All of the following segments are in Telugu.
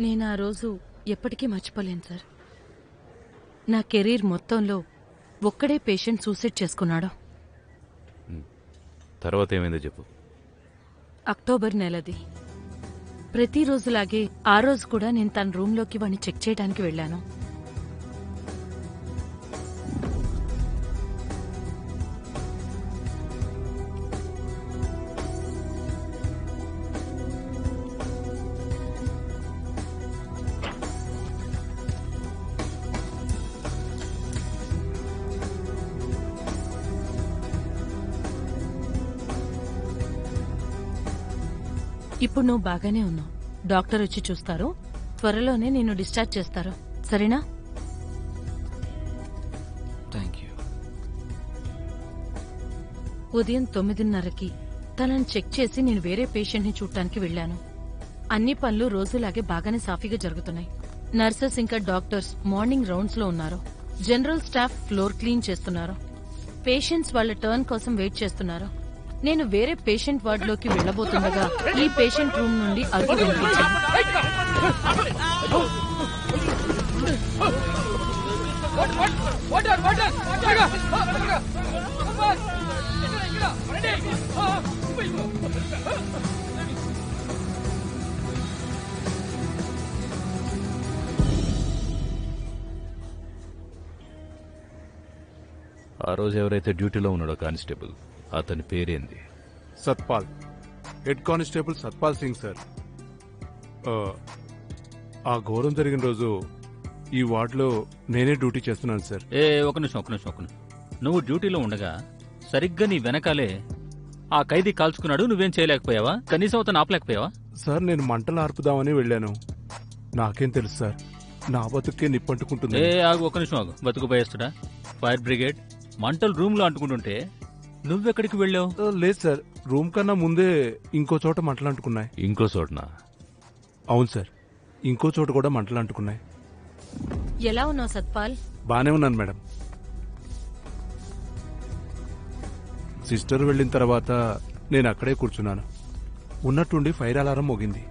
నేను ఆ రోజు ఎప్పటికీ మర్చిపోలేను సార్. నా కెరీర్ మొత్తంలో ఒక్కడే పేషెంట్ సూసైడ్ చేసుకున్నాడు. తర్వాత ఏమైందో చెప్పు. అక్టోబర్ నెలది. ప్రతిరోజులాగే ఆ రోజు కూడా నేను తన రూంలోకి వాడిని చెక్ చేయడానికి వెళ్ళాను. ఇప్పుడు నువ్వు బాగానే ఉన్నావు. డాక్టర్ వచ్చి చూస్తారు. త్వరలోనే నిన్ను డిశ్చార్జ్ చేస్తారు. సరేనా? ఉదయం 9:30కి తనని చెక్ చేసి నేను వేరే పేషెంట్ ని చూడటానికి వెళ్లాను. అన్ని పనులు రోజులాగే బాగానే సాఫీగా జరుగుతున్నాయి. నర్సెస్ ఇంకా డాక్టర్స్ మార్నింగ్ రౌండ్స్ లో ఉన్నారు. జనరల్ స్టాఫ్ ఫ్లోర్ క్లీన్ చేస్తున్నారు. పేషెంట్స్ వాళ్ళ టర్న్ కోసం వెయిట్ చేస్తున్నారు. నేను వేరే పేషెంట్ వార్డ్ లోకి వెళ్లబోతుండగా ఈ పేషెంట్ రూమ్ నుండి అరుపు వినిపించింది. ఆ రోజు ఎవరైతే డ్యూటీలో ఉన్నాడో కానిస్టేబుల్, అతని పేరేంది? Satpal. Head constable Satpal Singh sir. ఆ ఘోరం జరిగిన రోజు ఈ వార్డులో నేనే డ్యూటీ చేస్తున్నాను సార్. ఒక నిమిషం. నువ్వు డ్యూటీలో ఉండగా సరిగ్గా నీ వెనకాలే ఆ ఖైదీ కాల్చుకున్నాడు. నువ్వేం చేయలేకపోయావా? కనీసం అతను ఆపలేకపోయావా? సార్, నేను మంటలు ఆర్పుదామని వెళ్ళాను. నాకేం తెలుసు సార్, నా బతుకే నిప్పంటుకుంటుంది. ఒక నిమిషం ఆగు. బతుకు భయస్తుడా? ఫైర్ బ్రిగేడ్ మంటలు రూమ్ లో అంటుకుంటుంటే నువ్వెక్కడికి వెళ్ళావు? లేదు సార్, రూమ్ కన్నా ముందే ఇంకో చోట మంటలు అంటుకున్నాయి. ఇంకో చోటనా? అవును సార్, ఇంకో చోట కూడా మంటలు అంటుకున్నాయి. ఎలా ఉన్నావు సత్పాల్? బానే ఉన్నాను మేడం. సిస్టర్ వెళ్ళిన తర్వాత నేను అక్కడే కూర్చున్నాను. ఉన్నట్టుండి ఫైర్ అలారం మోగింది.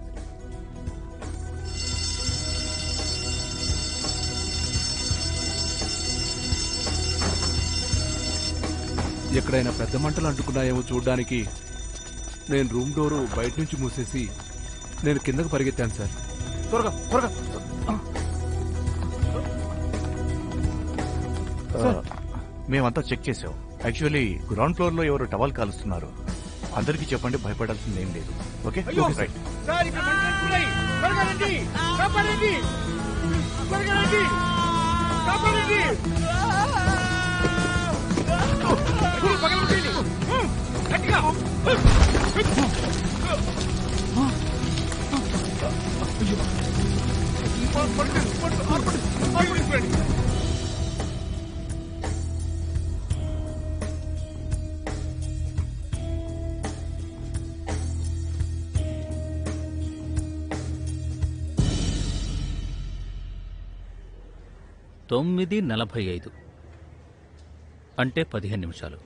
ఎక్కడైనా పెద్ద మంటలు అంటుకున్నాయేమో చూడ్డానికి నేను రూమ్ డోరు బయట నుంచి మూసేసి నేను కిందకు పరిగెత్తాను సార్. త్వరగా మేమంతా చెక్ చేసాం. యాక్చువల్లీ గ్రౌండ్ ఫ్లోర్ లో ఎవరు టవల్ కాలుస్తున్నారు. అందరికీ చెప్పండి, భయపడాల్సింది ఏం లేదు. Okay right. తొమ్మిది 45 అంటే 15 నిమిషాలు.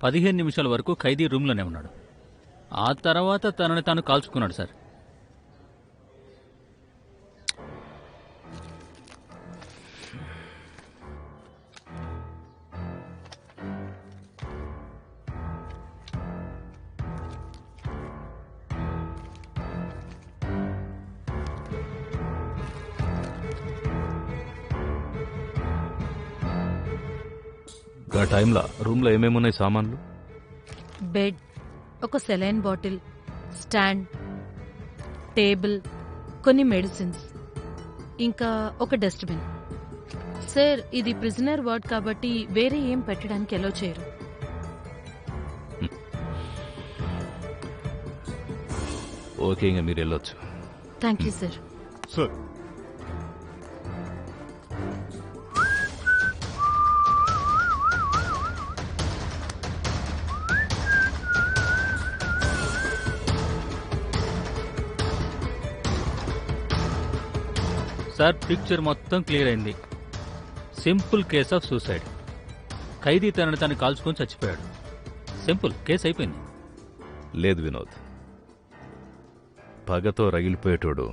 15 నిమిషాల వరకు ఖైదీ రూమ్లోనే ఉన్నాడు. ఆ తర్వాత తనని తాను కాల్చుకున్నాడు సార్. ఆ టైంలో రూమ్లో ఏమేమున్నాయి సామాన్లు? బెడ్, ఒక సెలైన్ బాటిల్, స్టాండ్, టేబుల్, కొన్ని మెడిసిన్స్, ఇంకా ఒక డస్ట్బిన్. సార్, ఇది ప్రిజనర్ వార్డ్ కాబట్టి వేరే ఏం పెట్టడానికి ఎలో చేయరు. ఓకే, ఇంకా మీరు వెళ్ళొచ్చు. Thank you sir. Sir, sir, picture మొత్తం క్లియర్ అయింది. Simple case of suicide. ఖైదీ తనని తను కాల్చుకొని చచ్చిపోయాడు. సింపుల్ కేసు అయిపోయింది. లేదు వినోద్, పగతో రగిలిపోయేటోడు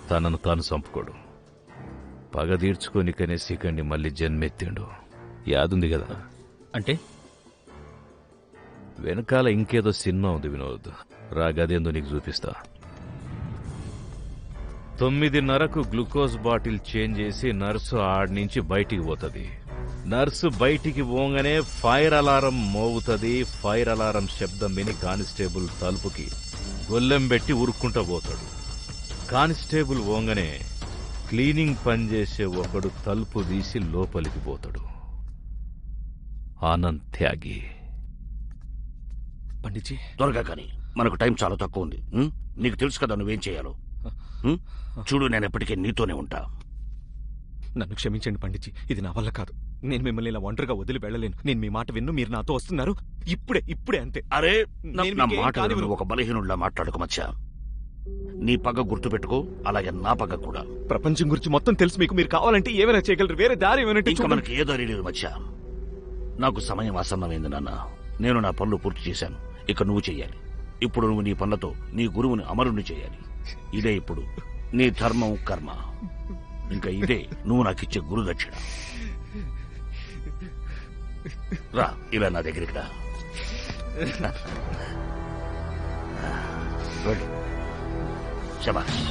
తనను తాను చంపుకోడు. పగ తీర్చుకోనికనే సికండి మళ్ళీ జన్మెత్తిండు. యాదుంది కదా? అంటే వెనకాల ఇంకేదో సినిమా ఉంది వినోద్. రాగదేందో నీకు చూపిస్తా. 9:30కు గ్లూకోజ్ బాటిల్ చేంజ్ చేసి నర్సు ఆడ్నుంచి బయటికి పోతుంది. నర్సు బయటికి పోగానే ఫైర్ అలారం మోగుతుంది. ఫైర్ అలారం శబ్దం విని కానిస్టేబుల్ తలుపుకి గొల్లెం పెట్టి ఉరుక్కుంటూ పోతాడు. కానిస్టేబుల్ పోగానే క్లీనింగ్ పనిచేసే ఒకడు తలుపు తీసి లోపలికి పోతాడు. ఆనంద్ త్యాగి. పండిట్జీ, త్వరగా కానీ, మనకు టైం చాలా తక్కువ ఉంది. నీకు తెలుసు కదా నువ్వేం చేయాలో. చూడు, నేను ఎప్పటికీ నీతోనే ఉంటా. నన్ను క్షమించండి పండిట్జీ, ఇది నా వల్ల కాదు. నేను మిమ్మల్ని ఇలా ఒంటరిగా వదిలి వెళ్ళలేను. నేను మీ మాట విన్ను, మీరు నాతో వస్తున్నారు. ఇప్పుడే అంతే. అరే, నేను నా మీకేం మాట కానివ్వను. నువ్వు ఒక బలహీనుడిలా మాట్లాడుకు మచ్చా. నీ పగ గుర్తుపెట్టుకో, అలాగే నా పగ కూడా. ప్రపంచం గురించి మొత్తం తెలుసు మీకు. మీరు కావాలంటే ఏమైనా చేయగలరు. వేరే దారి ఏమైనా ఇంకా మనకి ఏదో లేదు మచ్చా. నాకు సమయం ఆసన్నమైంది నాన్న. నేను నా పనులు పూర్తి చేశాను. ఇక నువ్వు చెయ్యాలి. ఇప్పుడు నువ్వు నీ పనులతో నీ గురువుని అమరుణ్ణి చేయాలి. ఇదే ఇప్పుడు నీ ధర్మం, కర్మ. ఇంకా ఇదే నువ్వు నాకిచ్చే గురు దక్షిణ. రా, ఇలా నా దగ్గరికి రా. వెళ్ళు. శబాష్.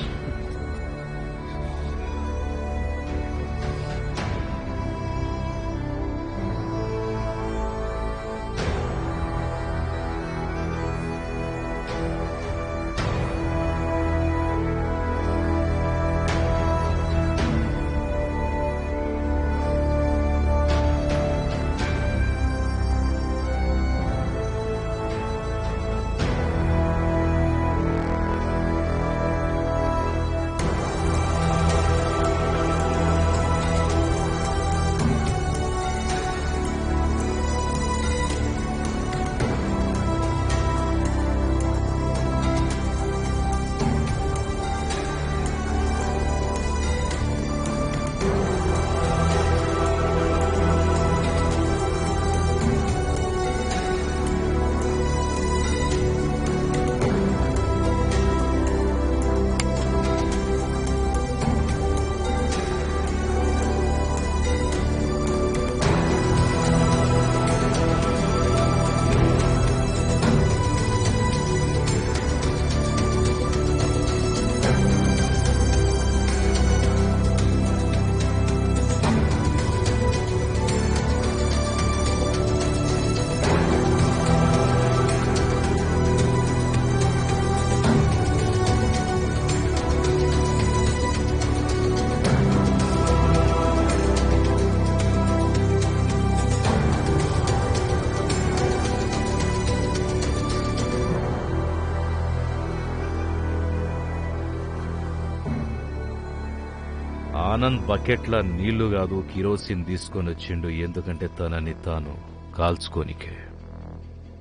ఆనంద్ బకెట్ల నీళ్లు కాదు కిరోసిన్ తీసుకొని వచ్చిండు. ఎందుకంటే తనని తాను కాల్చుకోనికే.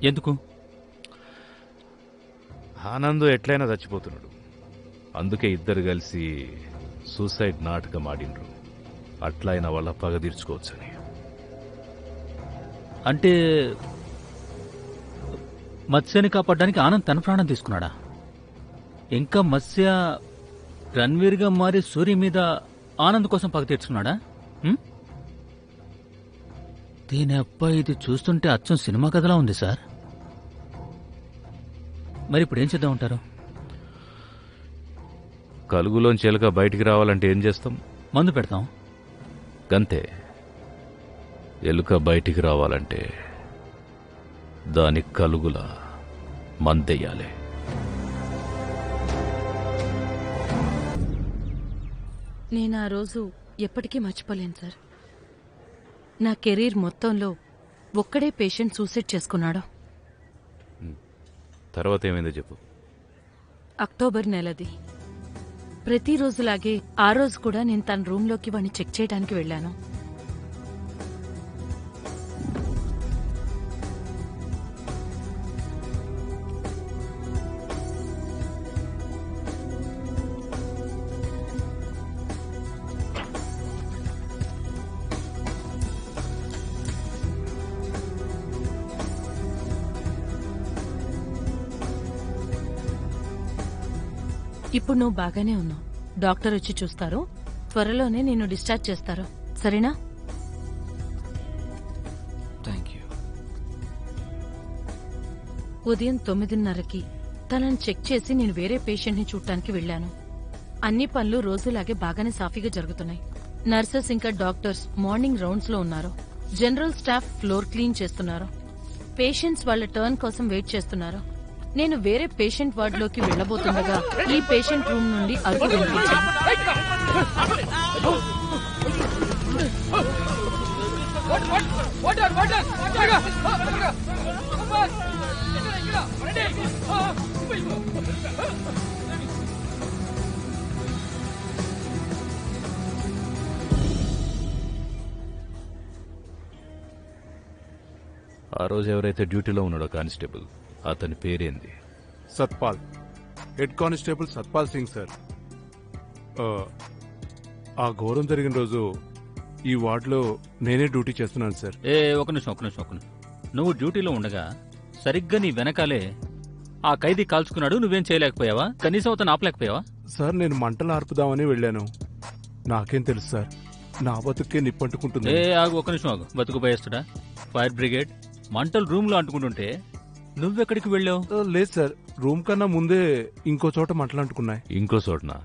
ఎందుకు? ఆనంద్ ఎట్లయినా చచ్చిపోతున్నాడు. అందుకే ఇద్దరు కలిసి సూసైడ్ నాటకం ఆడిండ్రు. అట్లయినా వాళ్ళ పగ తీర్చుకోవచ్చని. అంటే మత్స్యని కాపాడడానికి ఆనంద్ తన ప్రాణం తీసుకున్నాడా? ఇంకా మత్స్య రణ్వీర్గా మారి సూర్య మీద ఆనంద్ కోసం పగ తీర్చుకున్నాడా? దీని అబ్బాయి ఇది చూస్తుంటే అచ్చం సినిమా కథలా ఉంది సార్. మరి ఇప్పుడు ఏం చేద్దాం ఉంటారు? కలుగులోంచి ఎలుక బయటికి రావాలంటే ఏం చేస్తాం? మందు పెడతాం. గంతే. ఎలుక బయటికి రావాలంటే దాని కలుగుల మందెయ్యాలి. నేను ఆ రోజు ఎప్పటికీ మర్చిపోలేను సార్. నా కెరీర్ మొత్తంలో ఒక్కడే పేషెంట్ సూసైడ్ చేసుకున్నాడు. తర్వాత ఏమైందో చెప్పు. అక్టోబర్ నెలది. ప్రతిరోజులాగే ఆ రోజు కూడా నేను తన రూంలోకి వాడిని చెక్ చేయడానికి వెళ్ళాను. ఇప్పుడు నువ్వు బాగానే ఉన్నావు. డాక్టర్ వచ్చి చూస్తారు. త్వరలోనే నిన్ను డిశ్చార్జ్ చేస్తారు. సరేనా? Thank you. ఉదయం 9:30కి తనని చెక్ చేసి నేను వేరే పేషెంట్ ని చూడటానికి వెళ్లాను. అన్ని పనులు రోజులాగే బాగానే సాఫీగా జరుగుతున్నాయి. నర్సెస్ ఇంకా డాక్టర్స్ మార్నింగ్ రౌండ్స్ లో ఉన్నారు. జనరల్ స్టాఫ్ ఫ్లోర్ క్లీన్ చేస్తున్నారు. పేషెంట్స్ వాళ్ళ టర్న్ కోసం వెయిట్ చేస్తున్నారు. నేను వేరే పేషెంట్ వార్డులోకి వెళ్లబోతుండగా ఈ పేషెంట్ రూమ్ నుండి అరుపు వినిపించింది. ఆ రోజు ఎవరైతే డ్యూటీలో ఉన్నాడో కానిస్టేబుల్, అతని పేరేంది? Satpal. Head constable Satpal Singh sir. ఆ ఘోరం జరిగిన రోజు ఈ వార్డులో నేనే డ్యూటీ చేస్తున్నాను సార్. ఒక నిమిషం. నువ్వు డ్యూటీలో ఉండగా సరిగ్గా నీ వెనకాలే ఆ ఖైదీ కాల్చుకున్నాడు. నువ్వేం చేయలేకపోయావా? కనీసం అతను ఆపలేకపోయావా? సార్, నేను మంటలు ఆర్పుదామని వెళ్ళాను. నాకేం తెలుసు సార్, నా బతుకే నిప్పంటుకుంటుంది. ఒక నిమిషం ఆగు. బతుకు భయస్తుడా? ఫైర్ బ్రిగేడ్ మంటలు రూమ్ లో అంటుకుంటుంటే నువ్వెక్కడికి వెళ్ళావు? లేదు సార్, రూమ్ కన్నా ముందే ఇంకో చోట మంటలు అంటుకున్నాయి. ఇంకో చోటనా?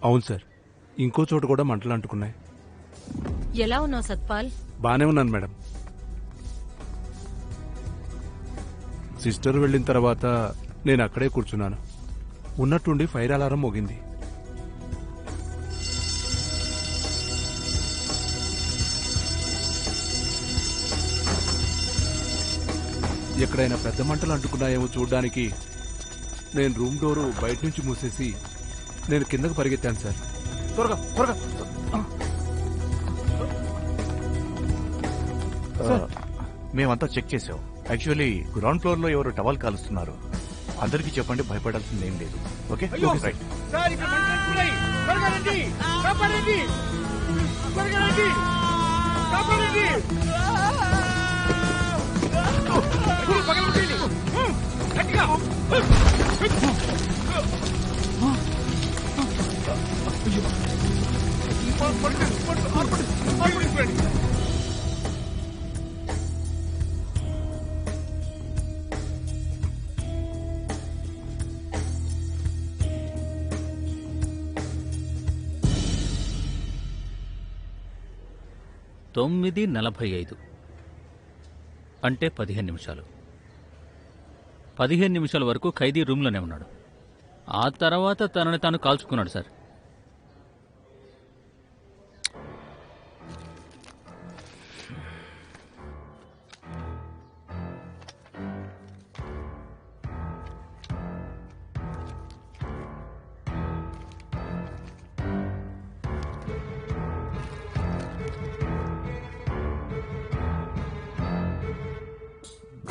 అవును సార్, ఇంకో చోట కూడా మంటలు అంటుకున్నాయి. ఎలా ఉన్నావు సత్పాల్? బానే ఉన్నాను మేడం. సిస్టర్ వెళ్ళిన తర్వాత నేను అక్కడే కూర్చున్నాను. ఉన్నట్టుండి ఫైర్ అలారం మోగింది. ఎక్కడైనా పెద్ద మంటలు అంటుకున్నాయేమో చూడ్డానికి నేను రూమ్ డోరు బయట నుంచి మూసేసి నేను కిందకు పరిగెత్తాను సార్. త్వరగా త్వరగా. మేమంతా చెక్ చేసాం. యాక్చువల్లీ గ్రౌండ్ ఫ్లోర్ లో ఎవరు టవల్ కాలుస్తున్నారు. అందరికీ చెప్పండి, భయపడాల్సింది ఏం లేదు. Okay right. తొమ్మిది 45 అంటే 15 నిమిషాలు. 15 నిమిషాల వరకు ఖైదీ రూమ్లోనే ఉన్నాడు. ఆ తర్వాత తనని తాను కాల్చుకున్నాడు సార్.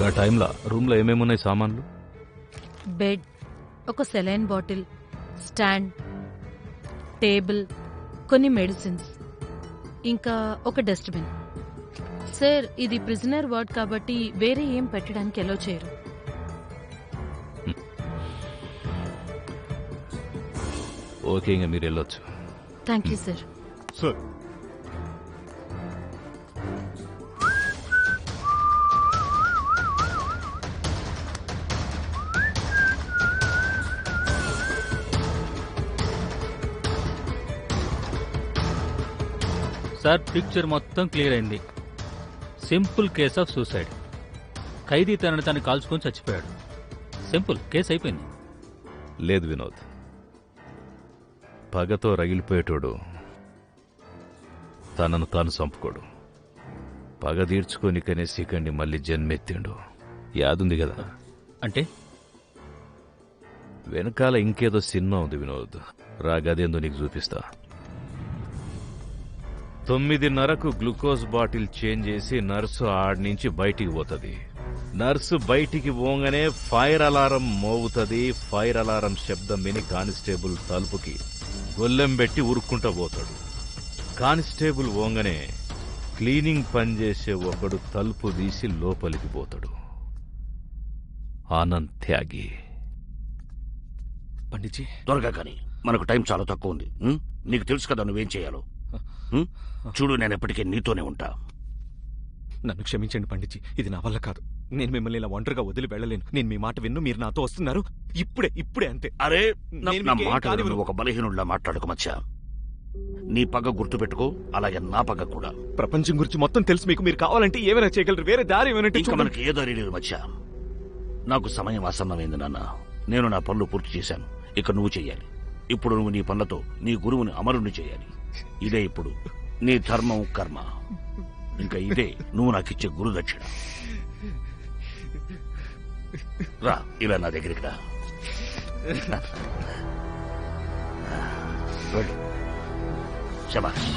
ఆ టైంలో రూమ్లో ఏమేమున్నాయి సామాన్లు? బెడ్, ఒక సెలైన్ బాటిల్, స్టాండ్, టేబుల్, కొన్ని మెడిసిన్స్, ఇంకా ఒక డస్ట్బిన్. సార్, ఇది ప్రిజనర్ వార్డ్ కాబట్టి వేరే ఏం పెట్టడానికి ఎలో చేయరు. ఓకే, ఇంకా మీరు వెళ్ళొచ్చు. Thank you sir. Sir, sir, picture మొత్తం క్లియర్ అయింది. Simple case of suicide. ఖైదీ తనని తను కాల్చుకొని చచ్చిపోయాడు. సింపుల్ కేసు అయిపోయింది. లేదు వినోద్, పగతో రగిలిపోయేటోడు తనను తాను చంపుకోడు. పగ తీర్చుకోనికనే సికండి మళ్ళీ జన్మెత్తిండు. యాదుంది కదా? అంటే వెనకాల ఇంకేదో సినిమా ఉంది వినోద్. రాగదేందో నీకు చూపిస్తా. 9:30కు గ్లూకోజ్ బాటిల్ చేంజ్ చేసి నర్సు ఆడి నుంచి బయటికి పోతుంది. నర్సు బయటికి పోగానే ఫైర్ అలారం మోగుతుంది. ఫైర్ అలారం శబ్దం విని కానిస్టేబుల్ తలుపుకి గొల్లెం పెట్టి ఉరుక్కుంటూ పోతాడు. కానిస్టేబుల్ పోగానే క్లీనింగ్ పనిచేసే ఒకడు తలుపు తీసి లోపలికి పోతాడు. ఆనంద్ త్యాగి. పండిట్జీ త్వరగా కానీ, మనకు టైం చాలా తక్కువ ఉంది. నీకు తెలుసు కదా నువ్వేం చేయాలో. చూడు, నేను ఎప్పటికీ నీతోనే ఉంటా. నన్ను క్షమించండి పండిట్జీ, ఇది నా వల్ల కాదు. నేను మిమ్మల్ని ఇలా ఒంటరిగా వదిలి వెళ్ళలేను. నేను మీ మాట విన్ను, మీరు నాతో వస్తున్నారు. ఇప్పుడే అంతే. అరే, నేను నా మీకేం మాట కానివ్వను. నువ్వు ఒక బలహీనుడిలా మాట్లాడుకు మచ్చా. నీ పగ గుర్తుపెట్టుకో, అలాగే నా పగ కూడా. ప్రపంచం గురించి మొత్తం తెలుసు మీకు. మీరు కావాలంటే ఏమైనా చేయగలరు. వేరే దారి ఏమైనా ఇంకా మనకి ఏ దారి లేదు మచ్చా. నాకు సమయం ఆసన్నమైంది నాన్న. నేను నా పనులు పూర్తి చేశాను. ఇక నువ్వు చెయ్యాలి. ఇప్పుడు నువ్వు నీ పనులతో నీ గురువుని అమరుణ్ణి చేయాలి. ఇదే ఇప్పుడు నీ ధర్మం, కర్మ. ఇంకా ఇదే నువ్వు నాకిచ్చే గురు దక్షిణ. రా, ఇలా నా దగ్గరికి రా. వెళ్ళు. శబాష్.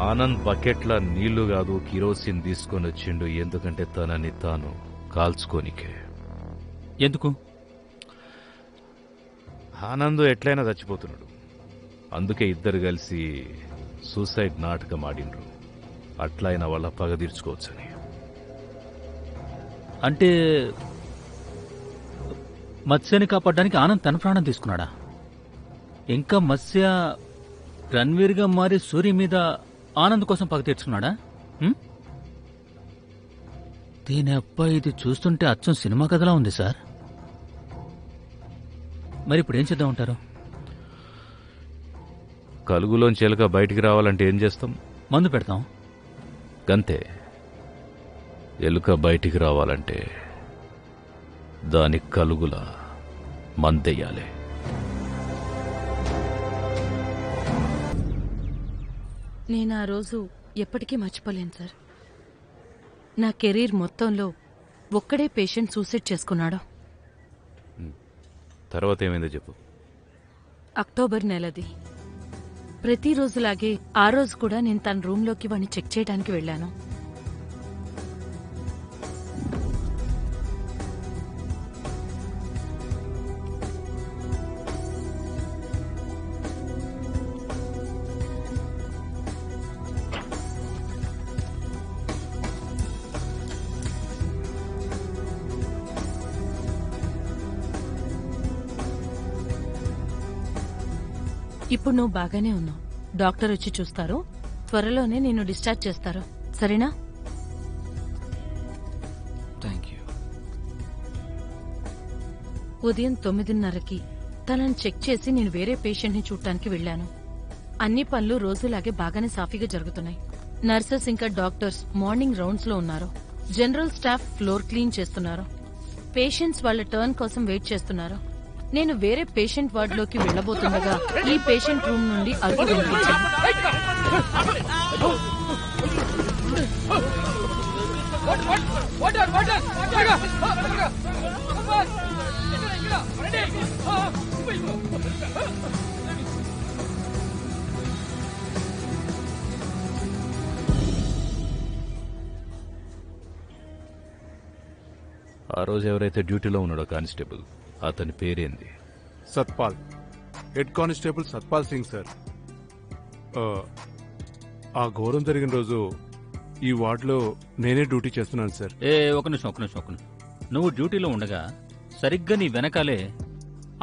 ఆనంద్ బకెట్ల నీళ్లు కాదు కిరోసిన్ తీసుకొని వచ్చిండు. ఎందుకంటే తనని తాను కాల్చుకోనికే. ఎందుకు? ఆనంద్ ఎట్లయినా చచ్చిపోతున్నాడు. అందుకే ఇద్దరు కలిసి సూసైడ్ నాటకం ఆడిండ్రు. అట్లయినా వాళ్ళ పగ తీర్చుకోవచ్చని. అంటే మత్స్యని కాపాడడానికి ఆనంద్ తన ప్రాణం తీసుకున్నాడా? ఇంకా మత్స్య రణ్వీర్గా మారి సూర్య మీద ఆనంద్ కోసం పగ తీర్చుకున్నాడా? దీని అబ్బాయి ఇది చూస్తుంటే అచ్చం సినిమా కథలా ఉంది సార్. మరి ఇప్పుడు ఏం చేద్దాం ఉంటారు? కలుగులోంచి ఎలుక బయటికి రావాలంటే ఏం చేస్తాం? మందు పెడతాం. గంతే. ఎలుక బయటికి రావాలంటే దాని కలుగుల మందెయ్యాలి. నేను ఆ రోజు ఎప్పటికీ మర్చిపోలేను సార్. నా కెరీర్ మొత్తంలో ఒక్కడే పేషెంట్ సూసైడ్ చేసుకున్నాడు. తర్వాత ఏమైందో చెప్పు. అక్టోబర్ నెలది. ప్రతిరోజులాగే ఆ రోజు కూడా నేను తన రూంలోకి వాడిని చెక్ చేయడానికి వెళ్ళాను. ఇప్పుడు నువ్వు బాగానే ఉన్నావు. డాక్టర్ వచ్చి చూస్తారు. త్వరలోనే నిన్ను డిశ్చార్జ్ చేస్తారు. సరేనా? Thank you. ఉదయం 9:30కి తనని చెక్ చేసి నేను వేరే పేషెంట్ని చూడటానికి వెళ్ళాను. అన్ని పనులు రోజులాగే బాగానే సాఫీగా జరుగుతున్నాయి. నర్సెస్ ఇంకా డాక్టర్స్ మార్నింగ్ రౌండ్స్ లో ఉన్నారు. జనరల్ స్టాఫ్ ఫ్లోర్ క్లీన్ చేస్తున్నారు. పేషెంట్స్ వాళ్ళ టర్న్ కోసం వెయిట్ చేస్తున్నారు. నేను వేరే పేషెంట్ వార్డులోకి వెళ్లబోతుండగా ఈ పేషెంట్ రూమ్ నుండి అరుపు వినిపించింది. ఆ రోజు ఎవరైతే డ్యూటీలో ఉన్నాడో కానిస్టేబుల్, అతని పేరేంది? Satpal, head constable Satpal Singh sir. ఆ ఘోరం జరిగిన రోజు ఈ వార్డులో నేనే డ్యూటీ చేస్తున్నాను సార్. ఒక నిమిషం. నువ్వు డ్యూటీలో ఉండగా సరిగ్గా నీ వెనకాలే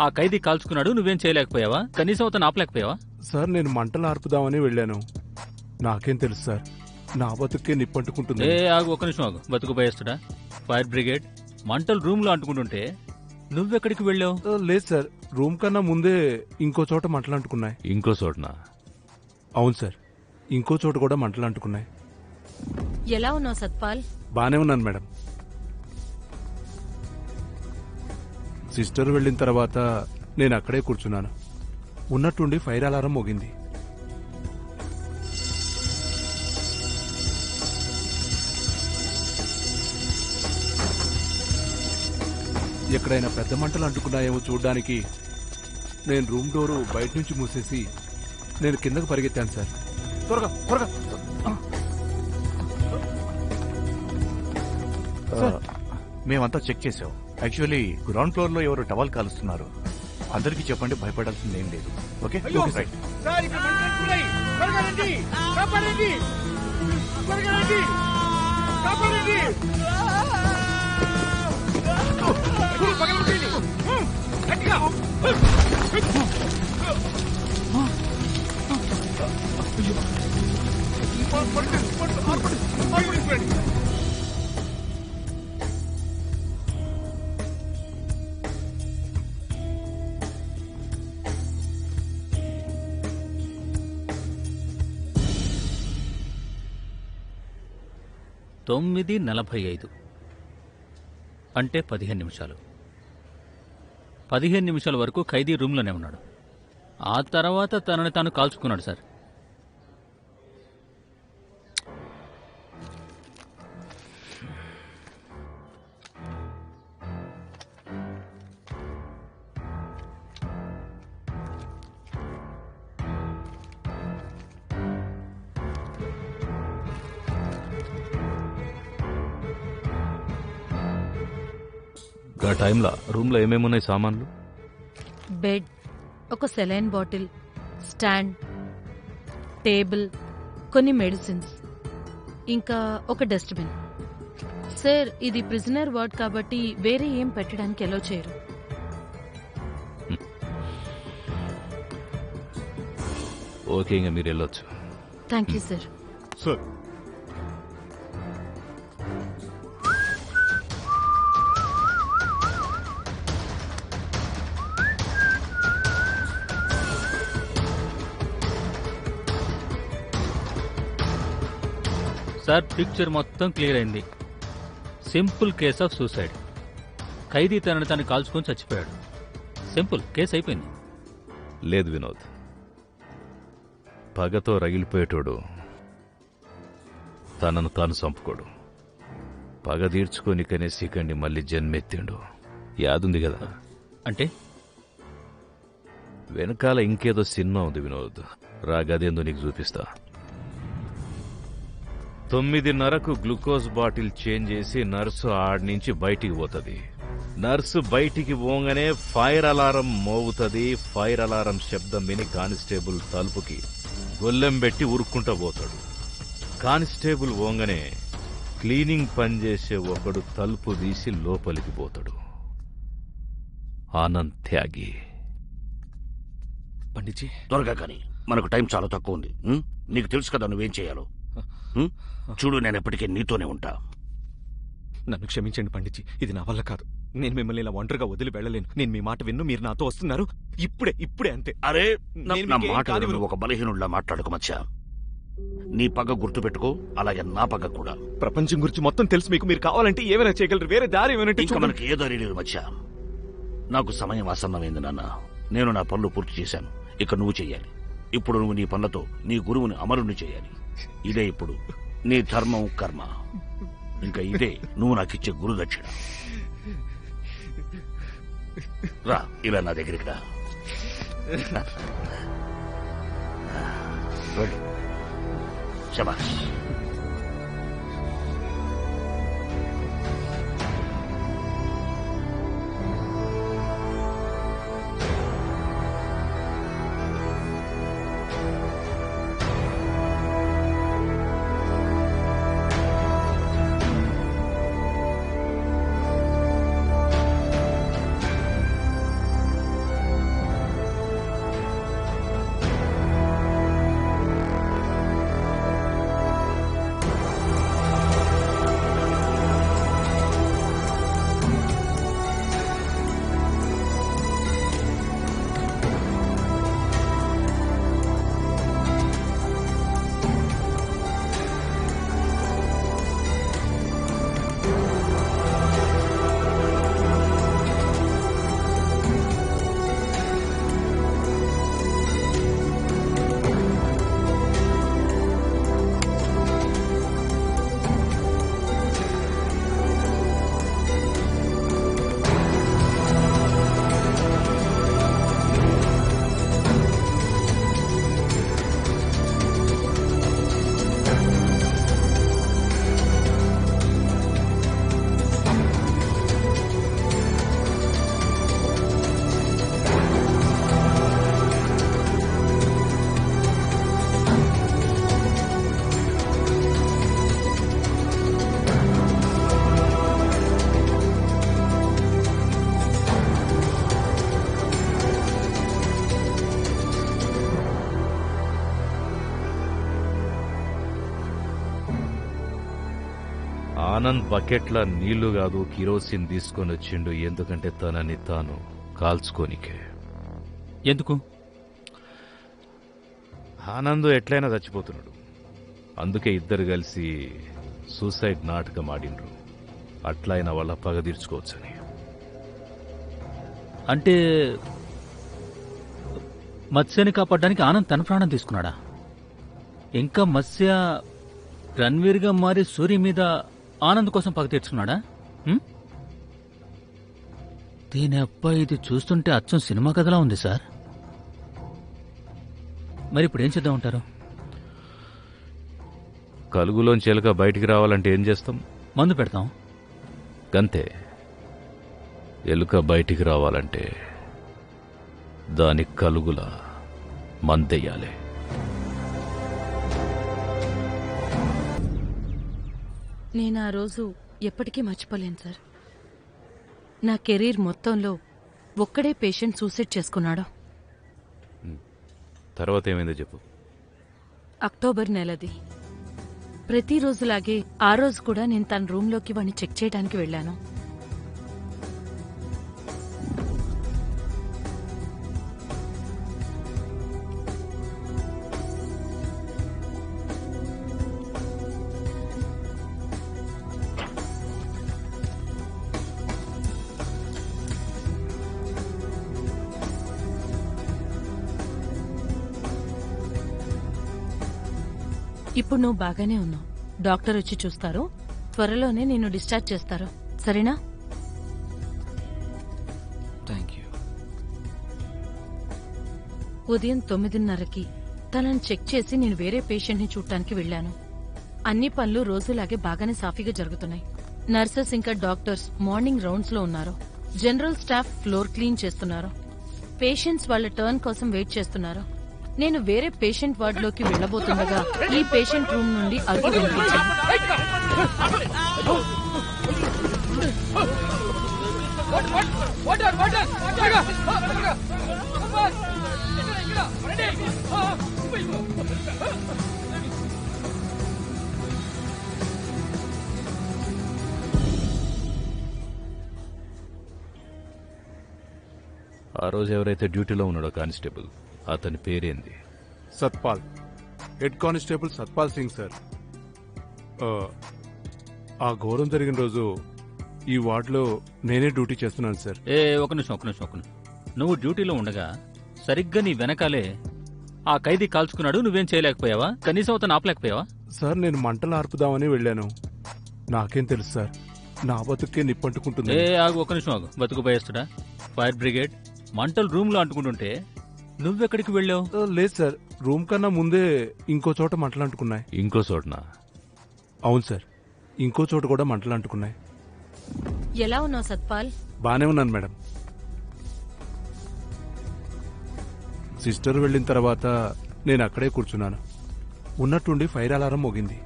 ఆ ఖైదీ కాల్చుకున్నాడు. నువ్వేం చేయలేకపోయావా? కనీసం అతను ఆపలేకపోయావా? సార్, నేను మంటలు ఆర్పుదామని వెళ్ళాను. నాకేం తెలుసు సార్, నా బతుకే నిప్పంటుకుంటుంది. ఒక నిమిషం ఆగు. బతుకు భయస్తుడా? ఫైర్ బ్రిగేడ్ మంటలు రూమ్ లో అంటుకుంటుంటే నువ్వెక్కడికి వెళ్ళావు? లేదు సార్, రూమ్ కన్నా ముందే ఇంకో చోట మంటలు అంటుకున్నాయి. ఇంకో చోటనా? అవును సార్, ఇంకో చోట కూడా మంటలు అంటుకున్నాయి. ఎలా ఉన్నావు సత్పాల్? బానే ఉన్నాను మేడం. సిస్టర్ వెళ్ళిన తర్వాత నేను అక్కడే కూర్చున్నాను. ఉన్నట్టుండి ఫైర్ అలారం మోగింది. ఎక్కడైనా పెద్ద మంటలు అంటుకున్నాయేమో చూడ్డానికి నేను రూమ్ డోరు బయట నుంచి మూసేసి నేను కిందకు పరిగెత్తాను సార్. త్వరగా త్వరగా. మేమంతా చెక్ చేసాం. యాక్చువల్లీ గ్రౌండ్ ఫ్లోర్ లో ఎవరు టవల్ కాలుస్తున్నారు. అందరికీ చెప్పండి, భయపడాల్సింది ఏం లేదు. Okay right. తొమ్మిది 45 అంటే 15 నిమిషాలు. 15 నిమిషాల వరకు ఖైదీ రూమ్లోనే ఉన్నాడు. ఆ తర్వాత తనని తాను కాల్చుకున్నాడు సార్. ఆ టైంలో రూమ్లో ఏమేమున్నాయి సామాన్లు? బెడ్, ఒక సెలైన్ బాటిల్, స్టాండ్, టేబుల్, కొన్ని మెడిసిన్స్, ఇంకా ఒక డస్ట్బిన్. సార్, ఇది ప్రిజనర్ వార్డ్ కాబట్టి వేరే ఏం పెట్టడానికి ఎలో చేయరు. ఓకే, ఇంకా మీరు వెళ్ళొచ్చు. Thank you sir. Sir, sir, picture మొత్తం క్లియర్ అయింది. Simple case of suicide. ఖైదీ తనని తను కాల్చుకొని చచ్చిపోయాడు. సింపుల్ కేసు అయిపోయింది. లేదు వినోద్, పగతో రగిలిపోయేటోడు తనను తాను చంపుకోడు. పగ తీర్చుకోనికనే సికండి మళ్ళీ జన్మెత్తిండు. యాదుంది కదా? అంటే వెనకాల ఇంకేదో సినిమా ఉంది వినోద్. రాగదేందో నీకు చూపిస్తా. 9:30కు గ్లూకోజ్ బాటిల్ చేంజ్ చేసి నర్సు ఆడ్నుంచి బయటికి పోతుంది. నర్సు బయటికి పోగానే ఫైర్ అలారం మోగుతుంది. ఫైర్ అలారం శబ్దం విని కానిస్టేబుల్ తలుపుకి గొల్లెం పెట్టి ఉరుక్కుంటూ పోతాడు. కానిస్టేబుల్ పోగానే క్లీనింగ్ పనిచేసే ఒకడు తలుపు తీసి లోపలికి పోతాడు. ఆనంద్ త్యాగి. పండిట్జీ, త్వరగా కానీ, మనకు టైం చాలా తక్కువ ఉంది. నీకు తెలుసు కదా నువ్వేం చేయాలో. చూడు, నేను ఎప్పటికీ నీతోనే ఉంటా. నన్ను క్షమించండి పండిట్జీ, ఇది నా వల్ల కాదు. నేను మిమ్మల్ని ఇలా ఒంటరిగా వదిలి వెళ్ళలేను. నేను మీ మాట విన్ను, మీరు నాతో వస్తున్నారు. ఇప్పుడే అంతే. అరే, నేను నా మీకేం మాట కాదు. నువ్వు ఒక బలహీనుడిలా మాట్లాడుకు మచ్చా. నీ పగ గుర్తుపెట్టుకో, అలాగే నా పగ కూడా. ప్రపంచం గురించి మొత్తం తెలుసు మీకు. మీరు కావాలంటే ఏమైనా చేయగలరు. వేరే దారి ఏమైనా ఇంకా మనకి ఏ దారి లేదు మచ్చా. నాకు సమయం ఆసన్నమైంది నాన్న. నేను నా పనులు పూర్తి చేశాను. ఇక నువ్వు చెయ్యాలి. ఇప్పుడు నువ్వు నీ పనులతో నీ గురువుని అమరుణ్ణి చేయాలి. ఇదే ఇప్పుడు నీ ధర్మం, కర్మ. ఇంకా ఇదే నువ్వు నాకిచ్చే గురు దక్షిణ. రా, ఇలా నా దగ్గరికి రా. గుడ్ శబాష్. ఆనంద్ బకెట్ల నీళ్లు కాదు కిరోసిన్ తీసుకొని వచ్చిండు. ఎందుకంటే తనని తాను కాల్చుకోనికే. ఎందుకు? ఆనంద్ ఎట్లయినా చచ్చిపోతున్నాడు. అందుకే ఇద్దరు కలిసి సూసైడ్ నాటకం ఆడిండ్రు. అట్లయినా వాళ్ళ పగ తీర్చుకోవచ్చని. అంటే మత్స్యని కాపాడడానికి ఆనంద్ తన ప్రాణం తీసుకున్నాడా? ఇంకా మత్స్య రణ్వీర్గా మారి సూరి మీద ఆనంద్ కోసం పగ తీర్చుకున్నాడా? దీని అబ్బాయి ఇది చూస్తుంటే అచ్చం సినిమా కథలా ఉంది సార్. మరి ఇప్పుడు ఏం చేద్దాం అంటారు? కలుగులోంచి ఎలుక బయటికి రావాలంటే ఏం చేస్తాం? మందు పెడతాం. గంతే. ఎలుక బయటికి రావాలంటే దాని కలుగుల మందెయ్యాలి. నేను ఆ రోజు ఎప్పటికీ మర్చిపోలేను సార్. నా కెరీర్ మొత్తంలో ఒక్కడే పేషెంట్ సూసైడ్ చేసుకున్నాడు. తర్వాత ఏమైందో చెప్పు. అక్టోబర్ నెలది. ప్రతిరోజులాగే ఆ రోజు కూడా నేను తన రూంలోకి వాడిని చెక్ చేయడానికి వెళ్ళాను. ఇప్పుడు నువ్వు బాగానే ఉన్నావు. డాక్టర్ వచ్చి చూస్తారు. త్వరలోనే నిన్ను డిశ్చార్జ్ చేస్తారు. సరేనా? Thank you. ఉదయం 9:30కి తనని చెక్ చేసి నేను వేరే పేషెంట్ని చూడటానికి వెళ్ళాను. అన్ని పనులు రోజులాగే బాగానే సాఫీగా జరుగుతున్నాయి. నర్సెస్ ఇంకా డాక్టర్స్ మార్నింగ్ రౌండ్స్ లో ఉన్నారు. జనరల్ స్టాఫ్ ఫ్లోర్ క్లీన్ చేస్తున్నారు. పేషెంట్స్ వాళ్ళ టర్న్ కోసం వెయిట్ చేస్తున్నారు. నేను వేరే పేషెంట్ వార్డులోకి వెళ్లబోతుండగా ఈ పేషెంట్ రూమ్ నుండి అరుపు వినిపించింది. ఆ రోజు ఎవరైతే డ్యూటీలో ఉన్నాడో కానిస్టేబుల్, అతని పేరేంది? Satpal. Head constable Satpal Singh sir. ఆ ఘోరం జరిగిన రోజు ఈ వార్డులో నేనే డ్యూటీ చేస్తున్నాను సార్. ఒక నిమిషం. నువ్వు డ్యూటీలో ఉండగా సరిగ్గా నీ వెనకాలే ఆ ఖైదీ కాల్చుకున్నాడు. నువ్వేం చేయలేకపోయావా? కనీసం అతను ఆపలేకపోయావా? సార్ నేను మంటలు ఆర్పుదామని వెళ్ళాను. నాకేం తెలుసు సార్, నా బతుకే నిప్పంటుకుంటుంది. ఆగు, ఒక నిమిషం ఆగు. బతుకు భయస్తుడా? ఫైర్ బ్రిగేడ్ మంటలు రూమ్ లో అంటుకుంటుంటే నువ్వెక్కడికి వెళ్ళావు? లేదు సార్, రూమ్ కన్నా ముందే ఇంకో చోట మంటలు అంటుకున్నాయి. ఇంకో చోటన? అవును సార్, ఇంకో చోట కూడా మంటలు అంటుకున్నాయి. ఎలా ఉన్నావు సత్పాల్? బానే ఉన్నాను మేడం. సిస్టర్ వెళ్ళిన తర్వాత నేను అక్కడే కూర్చున్నాను. ఉన్నట్టుండి ఫైర్ అలారం మోగింది.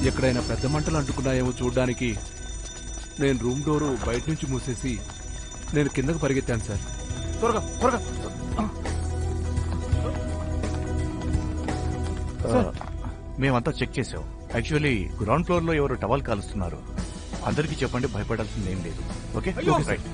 ఎక్కడైనా పెద్ద మంటలు అంటుకున్నాయేమో చూడ్డానికి నేను రూమ్ డోరు బయట నుంచి మూసేసి నేను కిందకు పరిగెత్తాను సార్. త్వరగా త్వరగా. మేమంతా చెక్ చేసాం. యాక్చువల్లీ గ్రౌండ్ ఫ్లోర్ లో ఎవరు టవల్ కాలుస్తున్నారు. అందరికీ చెప్పండి, భయపడాల్సింది ఏం లేదు. Okay right.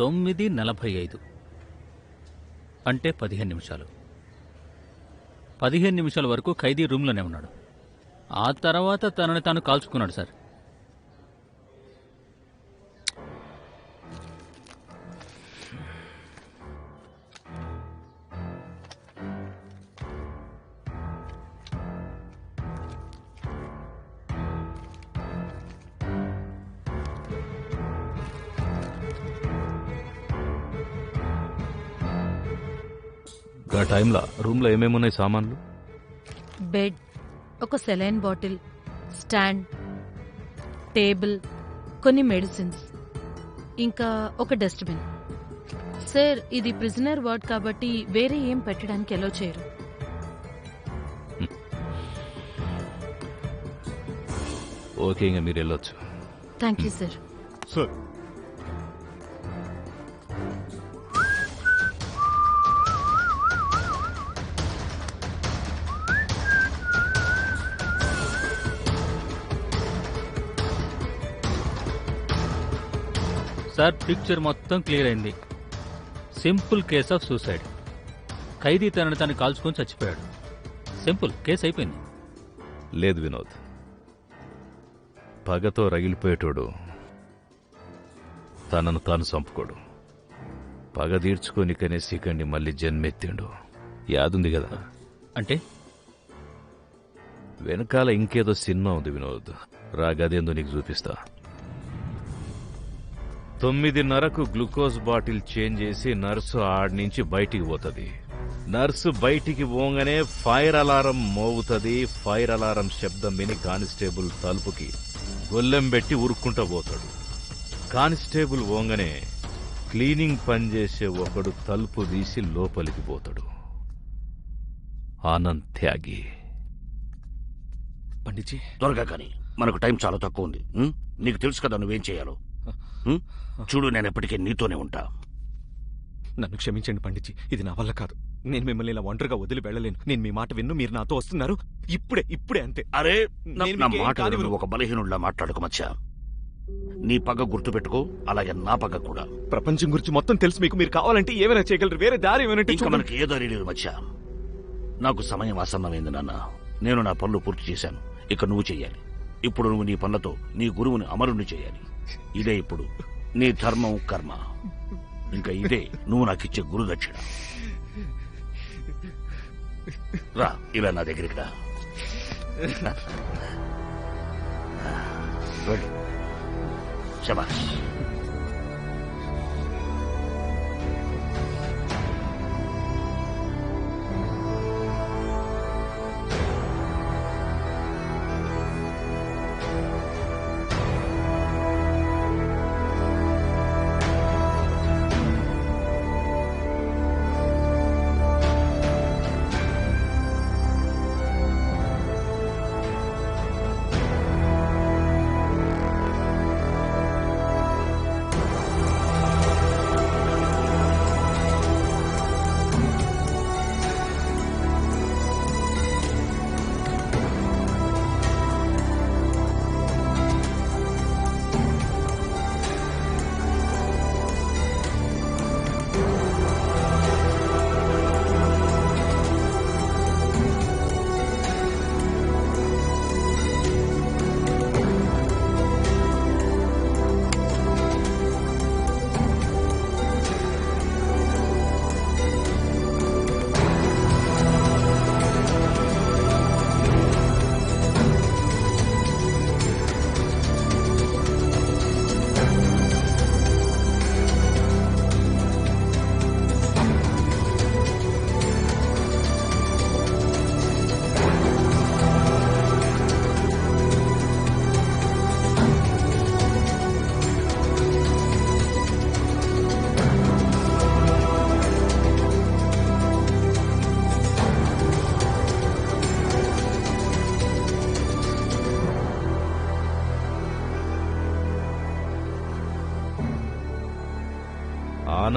తొమ్మిది 45 అంటే 15 నిమిషాలు. 15 నిమిషాల వరకు ఖైదీ రూమ్లోనే ఉన్నాడు. ఆ తర్వాత తనని తాను కాల్చుకున్నాడు సార్. ఆ టైంలో రూమ్లో ఏమేమున్నాయి సామాన్లు? బెడ్, ఒక సెలైన్ బాటిల్, స్టాండ్, టేబుల్, కొన్ని మెడిసిన్స్, ఇంకా ఒక డస్ట్బిన్. సార్, ఇది ప్రిజనర్ వార్డ్ కాబట్టి వేరే ఏం పెట్టడానికి ఎలో చేయరు. ఓకే, ఇంకా మీరు వెళ్ళొచ్చు. Thank you sir. Sir, sir, picture మొత్తం క్లియర్ అయింది. Simple case of suicide. ఖైదీ తనని తాను కాల్చుకొని చచ్చిపోయాడు. సింపుల్ కేసు అయిపోయింది. లేదు వినోద్, పగతో రగిలిపోయేటోడు తనను తాను చంపుకోడు. పగ తీర్చుకోనికనే సికండి మళ్ళీ జన్మెత్తిండు. యాదుంది కదా? అంటే వెనకాల ఇంకేదో సినిమా ఉంది వినోద్. రాగదేందో నీకు చూపిస్తా. 9:30కు గ్లూకోజ్ బాటిల్ చేంజ్ చేసి నర్సు ఆడ్నుంచి బయటికి పోతుంది. నర్సు బయటికి పోగానే ఫైర్ అలారం మోగుతుంది. ఫైర్ అలారం శబ్దం విని కానిస్టేబుల్ తలుపుకి గొల్లెం పెట్టి ఉరుక్కుంటూ పోతాడు. కానిస్టేబుల్ పోగానే క్లీనింగ్ పనిచేసే ఒకడు తలుపు తీసి లోపలికి పోతాడు. ఆనంద్ త్యాగి. పండిట్జీ, త్వరగా కానీ, మనకు టైం చాలా తక్కువ ఉంది. నీకు తెలుసు కదా నువ్వేం చేయాలో. చూడు, నేను ఎప్పటికీ నీతోనే ఉంటా. నన్ను క్షమించండి పండిట్జీ, ఇది నా వల్ల కాదు. నేను మిమ్మల్ని ఇలా ఒంటరిగా వదిలి వెళ్ళలేను. నేను మీ మాట విన్ను, మీరు నాతో వస్తున్నారు. ఇప్పుడే అంతే. అరే, నేను నా మీకేం మాట కానివ్వను. నువ్వు ఒక బలహీనుడిలా మాట్లాడుకు మచ్చా. నీ పగ గుర్తుపెట్టుకో, అలాగే నా పగ కూడా. ప్రపంచం గురించి మొత్తం తెలుసు మీకు. మీరు కావాలంటే ఏమైనా చేయగలరు. వేరే దారి ఏమైనా ఇంకా మనకి ఏ దారి లేదు మచ్చా. నాకు సమయం ఆసన్నమైంది నాన్న. నేను నా పనులు పూర్తి చేశాను. ఇక నువ్వు చెయ్యాలి. ఇప్పుడు నువ్వు నీ పనులతో నీ గురువుని అమరుణ్ణి చేయాలి. ఇదే ఇప్పుడు నీ ధర్మం, కర్మ. ఇంకా ఇదే నువ్వు నాకిచ్చే గురుదక్షిణ. రా, ఇలా నా దగ్గరికి రా. వెళ్ళు. శబాష్.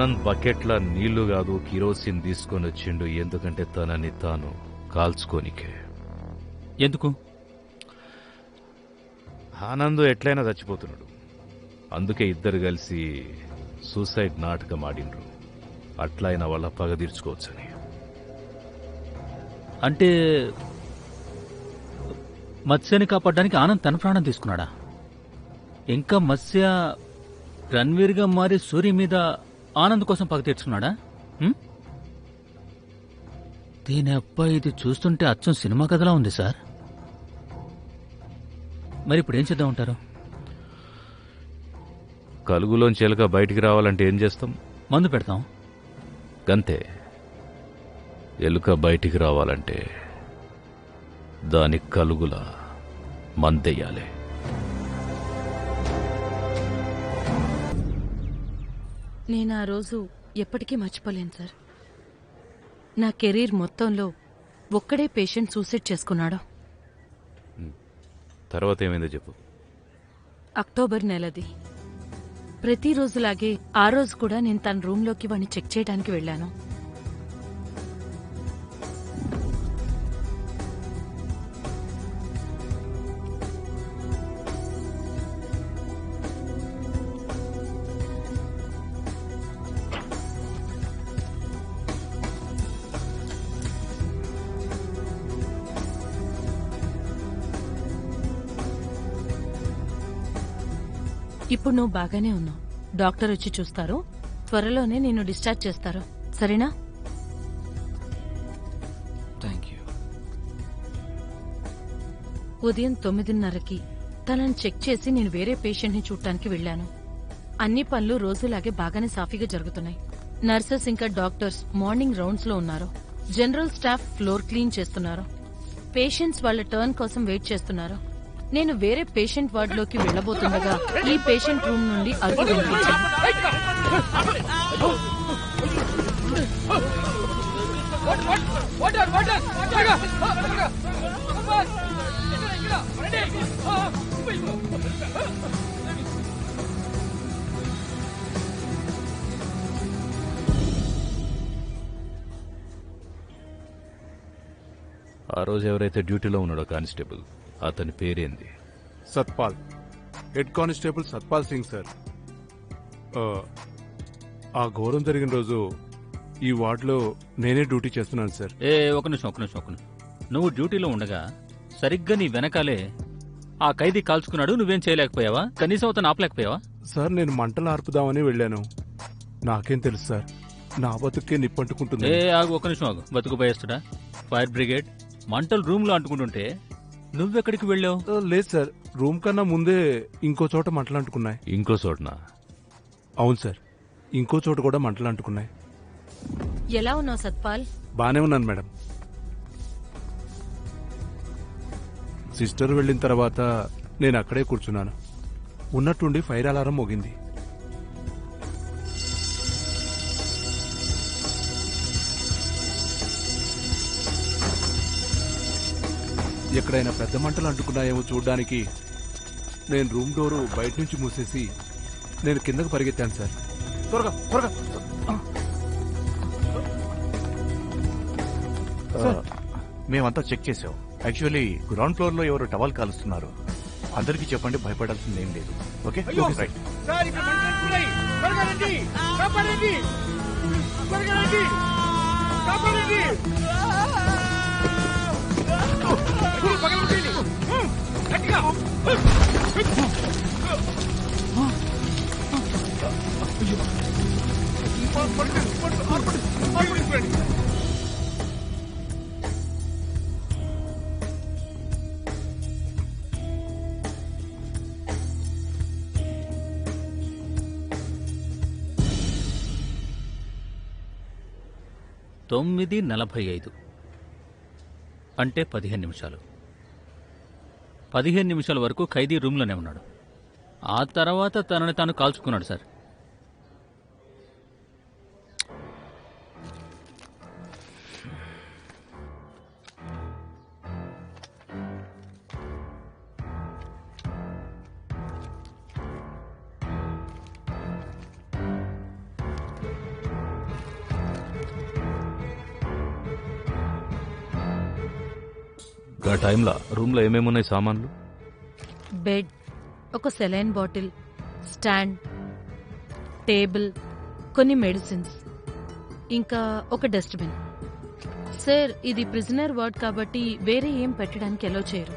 ఆనంద్ బకెట్ల నీళ్లు కాదు కిరోసిన్ తీసుకొని వచ్చిండు, ఎందుకంటే తనని తాను కాల్చుకోనికే. ఎందుకు? ఆనంద్ ఎట్లయినా చచ్చిపోతున్నాడు, అందుకే ఇద్దరు కలిసి సూసైడ్ నాటకం ఆడిండ్రు. అట్లయినా వాళ్ళ పగ తీర్చుకోవచ్చని. అంటే మత్స్యని కాపాడడానికి ఆనంద్ తన ప్రాణం తీసుకున్నాడా? ఇంకా మత్స్య రణ్వీర్గా మారి సూర్య మీద ఆనంద్ కోసం పగ తీర్చుకున్నాడా? దీని అబ్బాయి ఇది చూస్తుంటే అచ్చం సినిమా కథలా ఉంది సార్. మరి ఇప్పుడు ఏం చేద్దాం ఉంటారు? కలుగులోంచి ఎలుక బయటికి రావాలంటే ఏం చేస్తాం? మందు పెడతాం. గంతే. ఎలుక బయటికి రావాలంటే దాని కలుగుల మందెయ్యాలి. నేను ఆ రోజు ఎప్పటికీ మర్చిపోలేను సార్. నా కెరీర్ మొత్తంలో ఒక్కడే పేషెంట్ సూసైడ్ చేసుకున్నాడు. తర్వాత ఏమైందో చెప్పు. అక్టోబర్ నెలది. ప్రతిరోజులాగే ఆ రోజు కూడా నేను తన రూంలోకి వాడిని చెక్ చేయడానికి వెళ్ళాను. ఇప్పుడు నువ్వు బాగానే ఉన్నావు. డాక్టర్ వచ్చి చూస్తారు. త్వరలోనే నిన్ను డిశ్చార్జ్ చేస్తారు. సరేనా? Thank you. ఉదయం 9:30కి తనని చెక్ చేసి నేను వేరే పేషెంట్ని చూడటానికి వెళ్ళాను. అన్ని పనులు రోజులాగే బాగానే సాఫీగా జరుగుతున్నాయి. నర్సెస్ ఇంకా డాక్టర్స్ మార్నింగ్ రౌండ్స్ లో ఉన్నారు. జనరల్ స్టాఫ్ ఫ్లోర్ క్లీన్ చేస్తున్నారు. పేషెంట్స్ వాళ్ళ టర్న్ కోసం వెయిట్ చేస్తున్నారు. నేను వేరే పేషెంట్ వార్డులోకి వెళ్లబోతుండగా ఈ పేషెంట్ రూమ్ నుండి అరుపు వినిపించింది. ఆ రోజు ఎవరైతే డ్యూటీలో ఉన్నాడో కానిస్టేబుల్, అతని పేరేంది? Satpal. Head constable Satpal Singh sir. ఆ ఘోరం జరిగిన రోజు ఈ వార్డులో నేనే డ్యూటీ చేస్తున్నాను సార్. ఒక నిమిషం. నువ్వు డ్యూటీలో ఉండగా సరిగ్గా నీ వెనకాలే ఆ ఖైదీ కాల్చుకున్నాడు. నువ్వేం చేయలేకపోయావా? కనీసం అతను ఆపలేకపోయావా? సార్ నేను మంటలు ఆర్పుదామని వెళ్ళాను. నాకేం తెలుసు సార్, నా బతుకే నిప్పంటుకుంటుంది. ఆగు, ఒక నిమిషం ఆగు. బతుకు భయస్తుడా? ఫైర్ బ్రిగేడ్ మంటలు రూమ్ లో అంటుకుంటుంటే నువ్వెక్కడికి వెళ్ళావు? లేదు సార్, రూమ్ కన్నా ముందే ఇంకో చోట మంటలు అంటుకున్నాయి. ఇంకో చోటనా? అవును సార్, ఇంకో చోట కూడా మంటలు అంటుకున్నాయి. ఎలా ఉన్నావు సత్పాల్? బానే ఉన్నాను మేడం. సిస్టర్ వెళ్ళిన తర్వాత నేను అక్కడే కూర్చున్నాను. ఉన్నట్టుండి ఫైర్ అలారం మోగింది. ఎక్కడైనా పెద్ద మంటలు అంటుకున్నాయేమో చూడ్డానికి నేను రూమ్ డోరు బయట నుంచి మూసేసి నేను కిందకు పరిగెత్తాను సార్. త్వరగా త్వరగా. మేమంతా చెక్ చేసాం. యాక్చువల్లీ గ్రౌండ్ ఫ్లోర్ లో ఎవరు టవల్ కాలుస్తున్నారు. అందరికీ చెప్పండి, భయపడాల్సింది ఏం లేదు. Okay right. తొమ్మిది 45 అంటే 15 నిమిషాలు. 15 నిమిషాల వరకు ఖైదీ రూమ్లోనే ఉన్నాడు. ఆ తర్వాత తనని తాను కాల్చుకున్నాడు సార్. ఆ టైంలో రూమ్లో ఏమేమున్నాయి సామాన్లు? బెడ్, ఒక సెలైన్ బాటిల్, స్టాండ్, టేబుల్, కొన్ని మెడిసిన్స్, ఇంకా ఒక డస్ట్బిన్. సార్, ఇది ప్రిజనర్ వార్డ్ కాబట్టి వేరే ఏం పెట్టడానికి ఎలో చేయరు.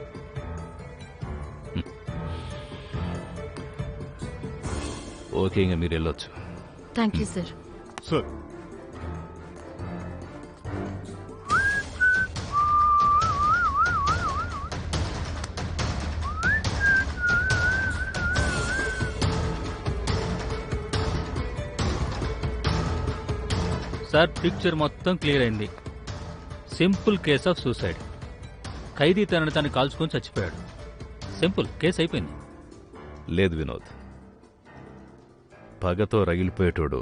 ఓకే, ఇంకా మీరు వెళ్ళొచ్చు. Thank you sir. Sir sir picture మొత్తం క్లియర్ అయింది. Simple case of suicide. ఖైదీ తనని తను కాల్చుకొని చచ్చిపోయాడు. సింపుల్, కేసు అయిపోయింది. లేదు వినోద్, పగతో రగిలిపోయేటోడు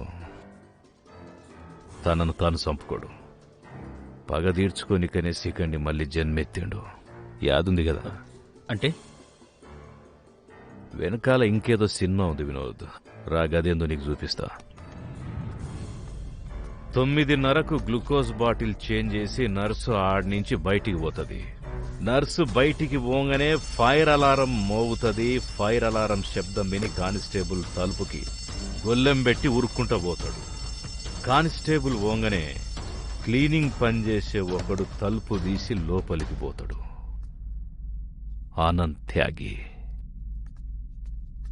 తనను తాను చంపుకోడు. పగ తీర్చుకోనికనే సికండి మళ్ళీ జన్మెత్తిండు. యాదుంది కదా? అంటే వెనకాల ఇంకేదో సినిమా ఉంది వినోద్, రా గదేందో నీకు చూపిస్తా. 9:30కు గ్లూకోజ్ బాటిల్ చేంజ్ చేసి నర్సు ఆడ్నుంచి బయటికి పోతుంది. నర్సు బయటికి పోగానే ఫైర్ అలారం మోగుతుంది. ఫైర్ అలారం శబ్దం విని కానిస్టేబుల్ తలుపుకి గొల్లెం పెట్టి ఉరుక్కుంటా పోతాడు. కానిస్టేబుల్ పోగానే క్లీనింగ్ పనిచేసే ఒకడు తలుపు తీసి లోపలికి పోతాడు. ఆనంద్ త్యాగి.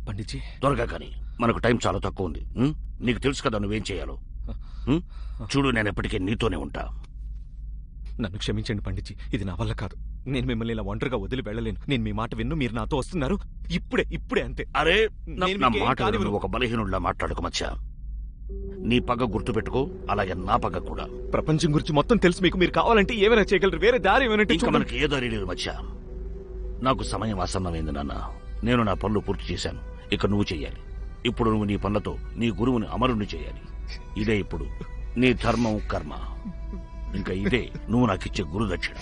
పండిట్జీ, త్వరగా కానీ, మనకు టైం చాలా తక్కువ ఉంది. నీకు తెలుసు కదా నువ్వేం చేయాలో. చూడు, నేను ఎప్పటికీ నీతోనే ఉంటా. నన్ను క్షమించండి పండిట్జీ, ఇది నా వల్ల కాదు. నేను మిమ్మల్ని ఇలా ఒంటరిగా వదిలి వెళ్ళలేను. నేను మీ మాట విన్ను, మీరు నాతో వస్తున్నారు. ఇప్పుడే అంతే. అరే, నేను నా మీకేం మాట కానివ్వను. నువ్వు ఒక బలహీనుడిలా మాట్లాడుకు మచ్చా. నీ పగ గుర్తుపెట్టుకో, అలాగే నా పగ కూడా. ప్రపంచం గురించి మొత్తం తెలుసు మీకు. మీరు కావాలంటే ఏమైనా చేయగలరు. వేరే దారి ఏమైనా ఇంకా మనకి ఏ దారి లేదు మచ్చా. నాకు సమయం ఆసన్నమైంది నాన్న. నేను నా పనులు పూర్తి చేశాను. ఇక నువ్వు చెయ్యాలి. ఇప్పుడు నువ్వు నీ పనులతో నీ గురువుని అమరుణ్ణి చేయాలి. ఇదే ఇప్పుడు నీ ధర్మం, కర్మ. ఇంకా ఇదే నువ్వు నాకిచ్చే గురు దక్షిణ.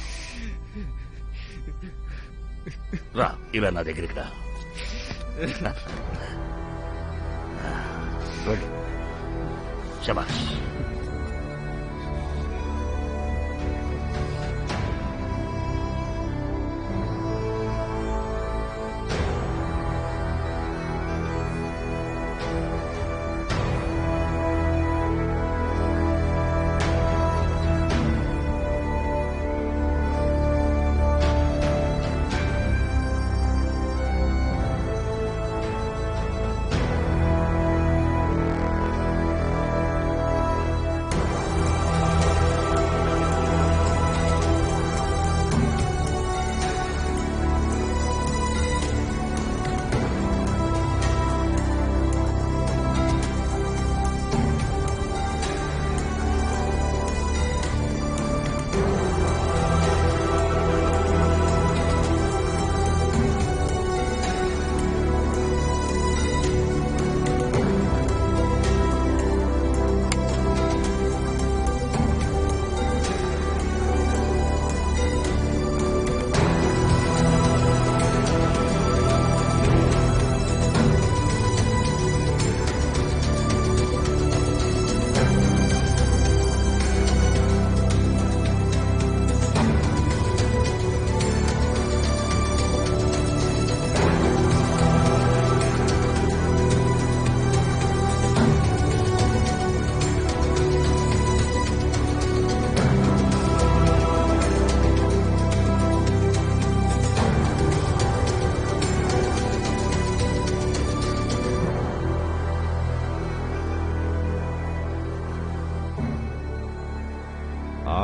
రా, ఇలా నా దగ్గరికి రా. వెళ్ళు. శబాష్.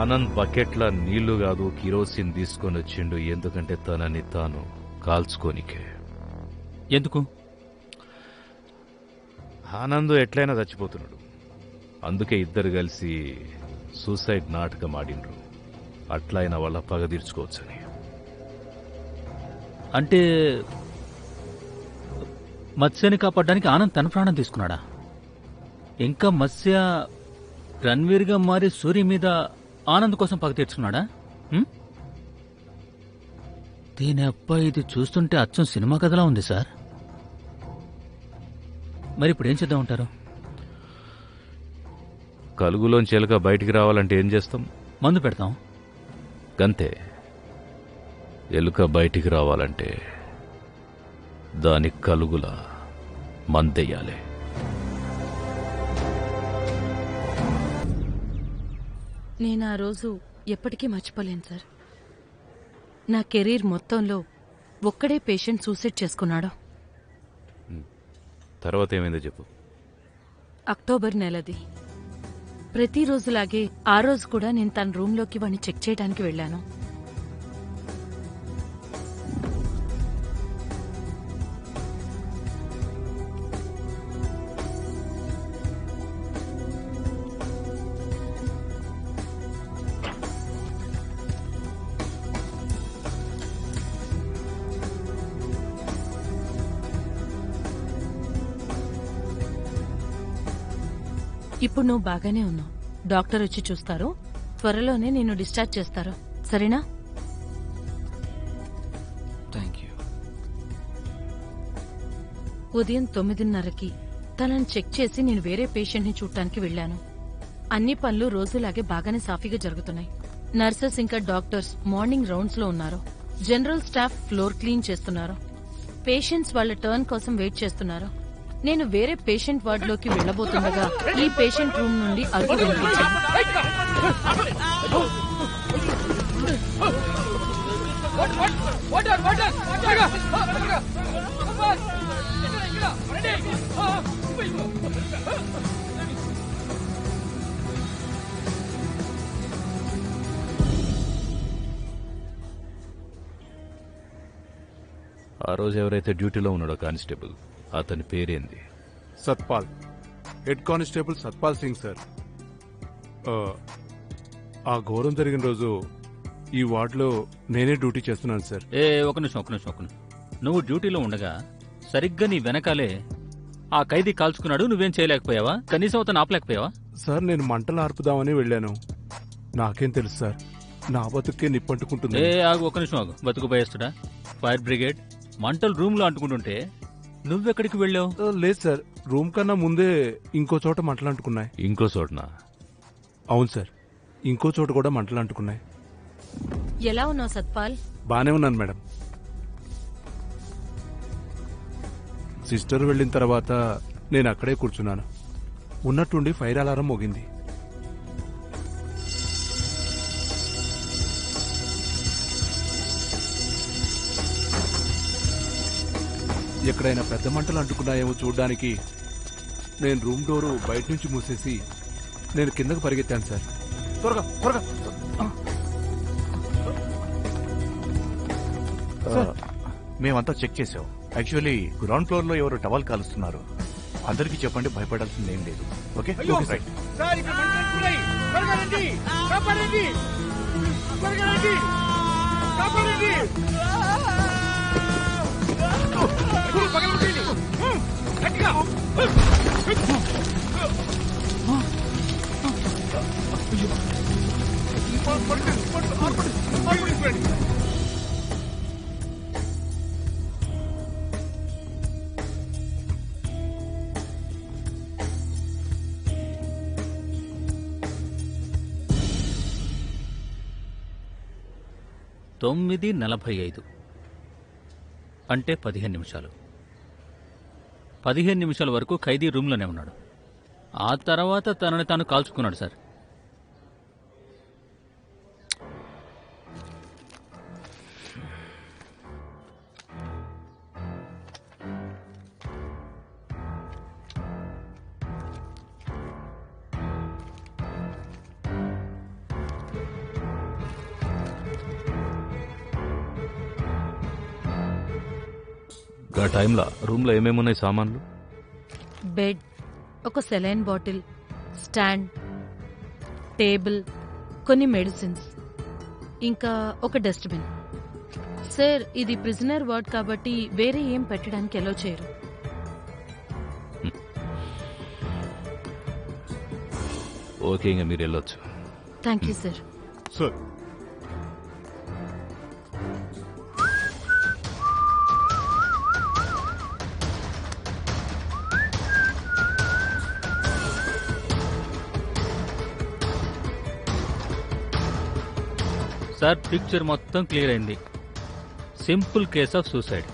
ఆనంద్ బకెట్ల నీళ్లు కాదు కిరోసిన్ తీసుకొని వచ్చిండు. ఎందుకంటే తనని తాను కాల్చుకోనికే. ఎందుకు? ఆనంద్ ఎట్లయినా చచ్చిపోతున్నాడు. అందుకే ఇద్దరు కలిసి సూసైడ్ నాటకం ఆడిండ్రు. అట్లయినా వాళ్ళ పగ తీర్చుకోవచ్చని. అంటే మత్స్యని కాపాడడానికి ఆనంద్ తన ప్రాణం తీసుకున్నాడా? ఇంకా మత్స్య రణ్వీర్గా మారి సూర్య మీద ఆనంద్ కోసం పగ తీర్చుకున్నాడా? దీని అబ్బాయి, ఇది చూస్తుంటే అచ్చం సినిమా కథలా ఉంది సార్. మరి ఇప్పుడు ఏం చేద్దామంటారు? కలుగులోంచి ఎలుక బయటికి రావాలంటే ఏం చేస్తాం? మందు పెడతాం. గంతే. ఎలుక బయటికి రావాలంటే దాని కలుగుల మందెయ్యాలి. నేను ఆ రోజు ఎప్పటికీ మర్చిపోలేను సార్. నా కెరీర్ మొత్తంలో ఒక్కడే పేషెంట్ సూసైడ్ చేసుకున్నాడు. తర్వాత ఏమైందో చెప్పు. అక్టోబర్ నెలది. ప్రతిరోజులాగే ఆ రోజు కూడా నేను తన రూంలోకి వాడిని చెక్ చేయడానికి వెళ్ళాను. ఇప్పుడు నువ్వు బాగానే ఉన్నావు. డాక్టర్ వచ్చి చూస్తారు. త్వరలోనే నిన్ను డిశ్చార్జ్ చేస్తారు. సరేనా? Thank you. ఉదయం 9:30కి తనని చెక్ చేసి నేను వేరే పేషెంట్ని చూడటానికి వెళ్ళాను. అన్ని పనులు రోజులాగే బాగానే సాఫీగా జరుగుతున్నాయి. నర్సెస్ ఇంకా డాక్టర్స్ మార్నింగ్ రౌండ్స్ లో ఉన్నారు. జనరల్ స్టాఫ్ ఫ్లోర్ క్లీన్ చేస్తున్నారు. పేషెంట్స్ వాళ్ళ టర్న్ కోసం వెయిట్ చేస్తున్నారు. నేను వేరే పేషెంట్ వార్డులోకి వెళ్లబోతుండగా ఈ పేషెంట్ రూమ్ నుండి అరుపు వినిపించింది. ఆ రోజు ఎవరైతే డ్యూటీలో ఉన్నాడో కానిస్టేబుల్, అతని పేరేంది? Satpal. Head constable Satpal Singh sir. ఆ ఘోరం జరిగిన రోజు ఈ వార్డులో నేనే డ్యూటీ చేస్తున్నాను సార్. ఒక నిమిషం. నువ్వు డ్యూటీలో ఉండగా సరిగ్గా నీ వెనకాలే ఆ ఖైదీ కాల్చుకున్నాడు. నువ్వేం చేయలేకపోయావా? కనీసం అతను ఆపలేకపోయావా? సార్ నేను మంటలు ఆర్పుదామని వెళ్ళాను. నాకేం తెలుసు సార్, నా బతుకే నిప్పంటుకుంటుంది. ఒక నిమిషం ఆగు. బతుకు భయస్తుడా? ఫైర్ బ్రిగేడ్ మంటలు రూమ్ లో అంటుకుంటుంటే నువ్వెక్కడికి వెళ్ళావు? లేదు సార్, రూమ్ కన్నా ముందే ఇంకో చోట మంటలు అంటుకున్నాయి. ఇంకో చోటనా? అవును సార్, ఇంకో చోట కూడా మంటలు అంటుకున్నాయి. ఎలా ఉన్నావు సత్పాల్? బానే ఉన్నాను మేడం. సిస్టర్ వెళ్ళిన తర్వాత నేను అక్కడే కూర్చున్నాను. ఉన్నట్టుండి ఫైర్ అలారం మోగింది. ఎక్కడైనా పెద్ద మంటలు అంటుకున్నాయేమో చూడ్డానికి నేను రూమ్ డోరు బయట నుంచి మూసేసి నేను కిందకు పరిగెత్తాను సార్. త్వరగా. మేమంతా చెక్ చేసాం. యాక్చువల్లీ గ్రౌండ్ ఫ్లోర్ లో ఎవరు టవల్ కాలుస్తున్నారు. అందరికీ చెప్పండి, భయపడాల్సింది ఏం లేదు. Okay right. తొమ్మిది 45 అంటే 15 నిమిషాలు. 15 నిమిషాల వరకు ఖైదీ రూమ్లోనే ఉన్నాడు. ఆ తర్వాత తనని తాను కాల్చుకున్నాడు సార్. ఆ టైంలో రూమ్లో ఏమేమున్నాయి సామాన్లు? బెడ్, ఒక సెలైన్ బాటిల్, స్టాండ్, టేబుల్, కొన్ని మెడిసిన్స్, ఇంకా ఒక డస్ట్బిన్. సార్, ఇది ప్రిజనర్ వార్డ్ కాబట్టి వేరే ఏం పెట్టడానికి ఎలో చేయరు. ఓకే, ఇంకా మీరు వెళ్ళొచ్చు. Thank you sir. Sir sir picture మొత్తం క్లియర్ అయింది. Simple case of suicide.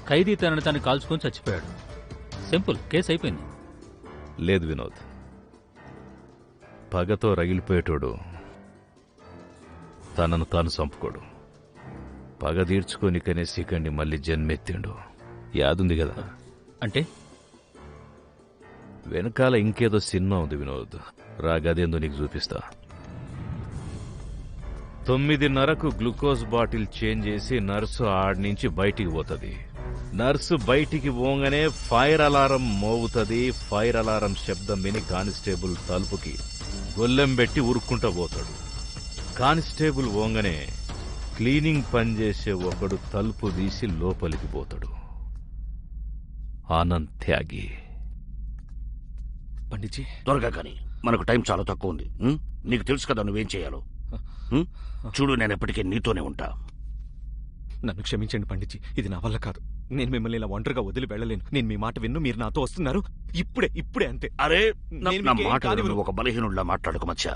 ఖైదీ తనని తను కాల్చుకొని చచ్చిపోయాడు. సింపుల్, కేసు అయిపోయింది. లేదు వినోద్, పగతో రగిలిపోయేటోడు తనను తాను చంపుకోడు. పగ తీర్చుకోనికనే సికండి మళ్ళీ జన్మెత్తిండు. యాదుంది కదా? అంటే వెనకాల ఇంకేదో సినిమా ఉంది వినోద్, రాగదేందో నీకు చూపిస్తా. 9:30కు గ్లూకోజ్ బాటిల్ చేంజ్ చేసి నర్సు ఆడ్నుంచి బయటికి పోతుంది. నర్సు బయటికి పోగానే ఫైర్ అలారం మోగుతుంది. ఫైర్ అలారం శబ్దం విని కానిస్టేబుల్ తలుపుకి గొల్లెం పెట్టి ఉరుక్కుంటూ పోతాడు. కానిస్టేబుల్ పోగానే క్లీనింగ్ పనిచేసే ఒకడు తలుపు తీసి లోపలికి పోతాడు. ఆనంద్ త్యాగి. పండిట్జీ, త్వరగా కానీ, మనకు టైం చాలా తక్కువ ఉంది. నీకు తెలుసు కదా నువ్వేం చేయాలో. చూడు, నేను ఎప్పటికీ నీతోనే ఉంటా. నన్ను క్షమించండి పండిట్జీ, ఇది నా వల్ల కాదు. నేను మిమ్మల్ని ఇలా ఒంటరిగా వదిలి వెళ్ళలేను. నేను మీ మాట విన్ను, మీరు నాతో వస్తున్నారు. ఇప్పుడే అంతే. అరే, నేను నా మీకేం మాట కాదు. నువ్వు ఒక బలహీనుడిలా మాట్లాడుకు మచ్చా.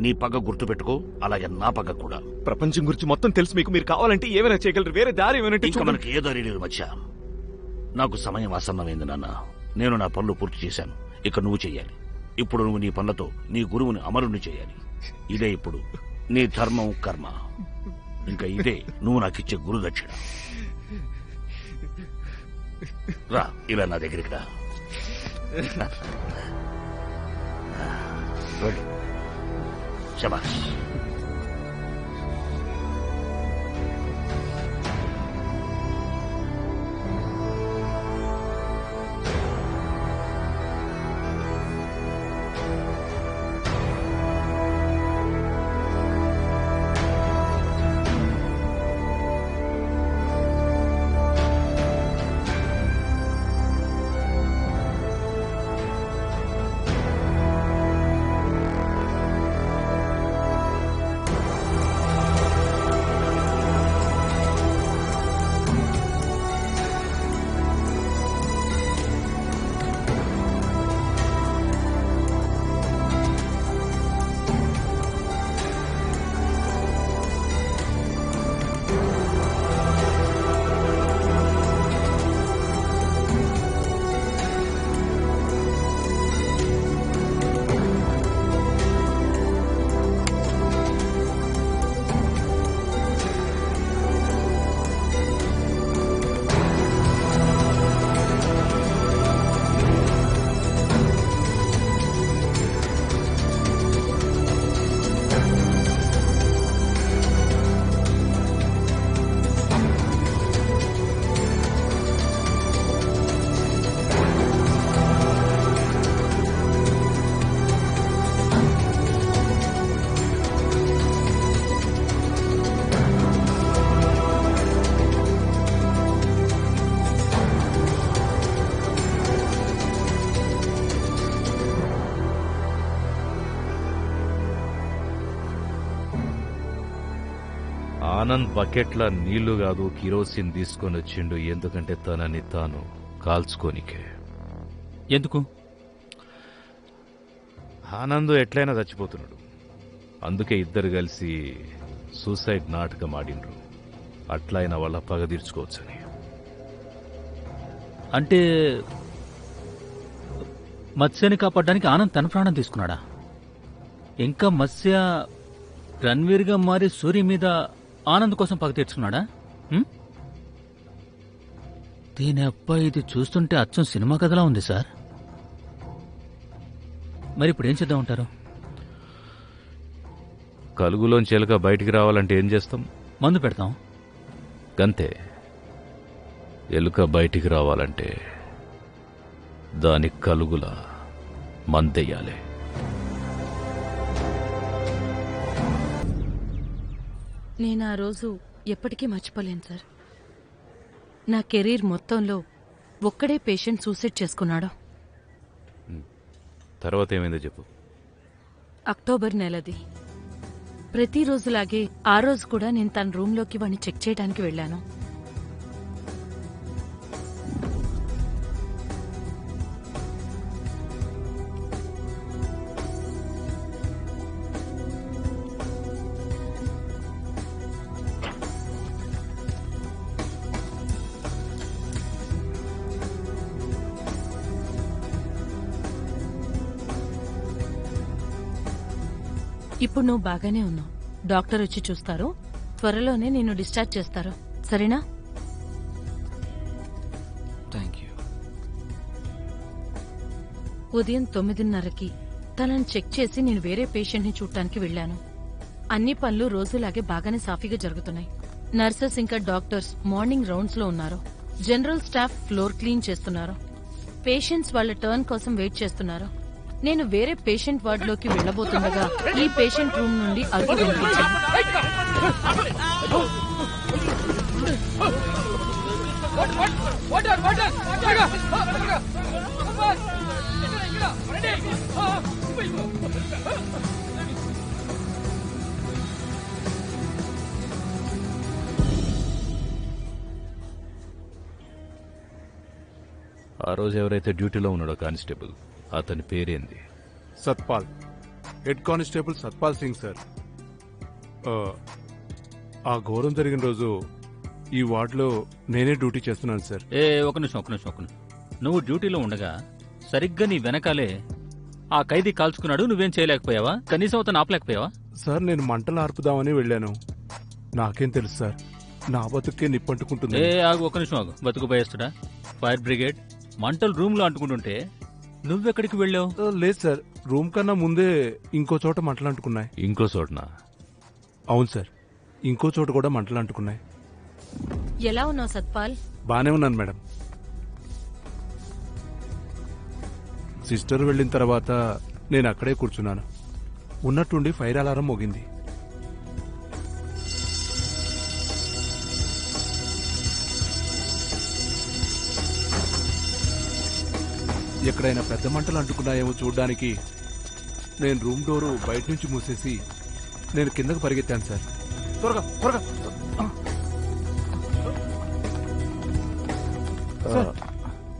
నీ పగ గుర్తు పెట్టుకో, అలాగే నా పగ కూడా. ప్రపంచం గురించి మొత్తం తెలుసు మీకు. మీరు కావాలంటే ఏమైనా చేయగలరు. వేరే దారి ఏమైనా ఇంకా మనకి ఏ దారి లేదు మచ్చా. నాకు సమయం ఆసన్నమైంది నాన్న. నేను నా పనులు పూర్తి చేశాను. ఇక నువ్వు చెయ్యాలి. ఇప్పుడు నువ్వు నీ పనులతో నీ గురువుని అమరుణ్ణి చేయాలి. ఇదే ఇప్పుడు నీ ధర్మం, కర్మ. ఇంకా ఇదే నువ్వు నాకిచ్చే గురు దక్షిణ. రా, ఇలా నా దగ్గరికి రా. వెళ్ళు. శభాష్. ఆనంద్ బకెట్ల నీళ్లు కాదు కిరోసిన్ తీసుకొని వచ్చిండు. ఎందుకంటే తనని తాను కాల్చుకోనికే. ఎందుకు? ఆనంద్ ఎట్లయినా చచ్చిపోతున్నాడు. అందుకే ఇద్దరు కలిసి సూసైడ్ నాటకం ఆడిండ్రు. అట్లయినా వాళ్ళ పగ తీర్చుకోవచ్చని. అంటే మత్స్యని కాపాడడానికి ఆనంద్ తన ప్రాణం తీసుకున్నాడా? ఇంకా మత్స్య రణ్వీర్గా మారి సూర్య మీద ఆనంద్ కోసం పగ తీర్చుకున్నాడా? దీని అబ్బాయి, ఇది చూస్తుంటే అచ్చం సినిమా కథలా ఉంది సార్. మరి ఇప్పుడు ఏం చేద్దాం ఉంటారు? కలుగులోంచి ఎలుక బయటికి రావాలంటే ఏం చేస్తాం? మందు పెడతాం. గంతే. ఎలుక బయటికి రావాలంటే దాని కలుగుల మందెయ్యాలి. నేను ఆ రోజు ఎప్పటికీ మర్చిపోలేను సార్. నా కెరీర్ మొత్తంలో ఒక్కడే పేషెంట్ సూసైడ్ చేసుకున్నాడు. తర్వాత ఏమైందో చెప్పు. అక్టోబర్ నెలది. ప్రతిరోజులాగే ఆ రోజు కూడా నేను తన రూంలోకి వాడిని చెక్ చేయడానికి వెళ్ళాను. ఇప్పుడు నువ్వు బాగానే ఉన్నావు. డాక్టర్ వచ్చి చూస్తారు. త్వరలోనే నిన్ను డిశ్చార్జ్ చేస్తారు. సరేనా? Thank you. ఉదయం 9:30కి తనను చెక్ చేసి నేను వేరే పేషెంట్ ని చూడటానికి వెళ్లాను. అన్ని పనులు రోజులాగే బాగానే సాఫీగా జరుగుతున్నాయి. నర్సెస్ ఇంకా డాక్టర్స్ మార్నింగ్ రౌండ్స్ లో ఉన్నారు. జనరల్ స్టాఫ్ ఫ్లోర్ క్లీన్ చేస్తున్నారు. పేషెంట్స్ వాళ్ళ టర్న్ కోసం వెయిట్ చేస్తున్నారు. నేను వేరే పేషెంట్ వార్డ్ లోకి వెళ్లబోతుండగా ఈ పేషెంట్ రూమ్ నుండి అరుపు వినిపించింది. ఆ రోజు ఎవరైతే డ్యూటీలో ఉన్నాడో కానిస్టేబుల్, అతని పేరేంది? Satpal. Head constable Satpal Singh sir. ఆ ఘోరం జరిగిన రోజు ఈ వార్డులో నేనే డ్యూటీ చేస్తున్నాను సార్. ఒక నిమిషం. నువ్వు డ్యూటీలో ఉండగా సరిగ్గా నీ వెనకాలే ఆ ఖైదీ కాల్చుకున్నాడు. నువ్వేం చేయలేకపోయావా? కనీసం అతను ఆపలేకపోయావా? సార్, నేను మంటలు ఆర్పుదామని వెళ్ళాను. నాకేం తెలుసు సార్, నా బతుకే నిప్పంటుకుంటుంది. ఒక నిమిషం ఆగు. బతుకు భయస్తుడా? ఫైర్ బ్రిగేడ్ మంటలు రూమ్ లో అంటుకుంటుంటే నువ్వెక్కడికి వెళ్ళావు? లేదు సార్, రూమ్ కన్నా ముందే ఇంకో చోట మంటలు అంటుకున్నాయి. ఇంకో చోటనా? అవును సార్, ఇంకో చోట కూడా మంటలు అంటుకున్నాయి. ఎలా ఉన్నావు సత్పాల్? బానే ఉన్నాను మేడం. సిస్టర్ వెళ్ళిన తర్వాత నేను అక్కడే కూర్చున్నాను. ఉన్నట్టుండి ఫైర్ అలారం మోగింది. ఎక్కడైనా పెద్ద మంటలు అంటుకున్నాయేమో చూడ్డానికి నేను రూమ్ డోరు బయట నుంచి మూసేసి నేను కిందకు పరిగెత్తాను సార్. త్వరగా త్వరగా.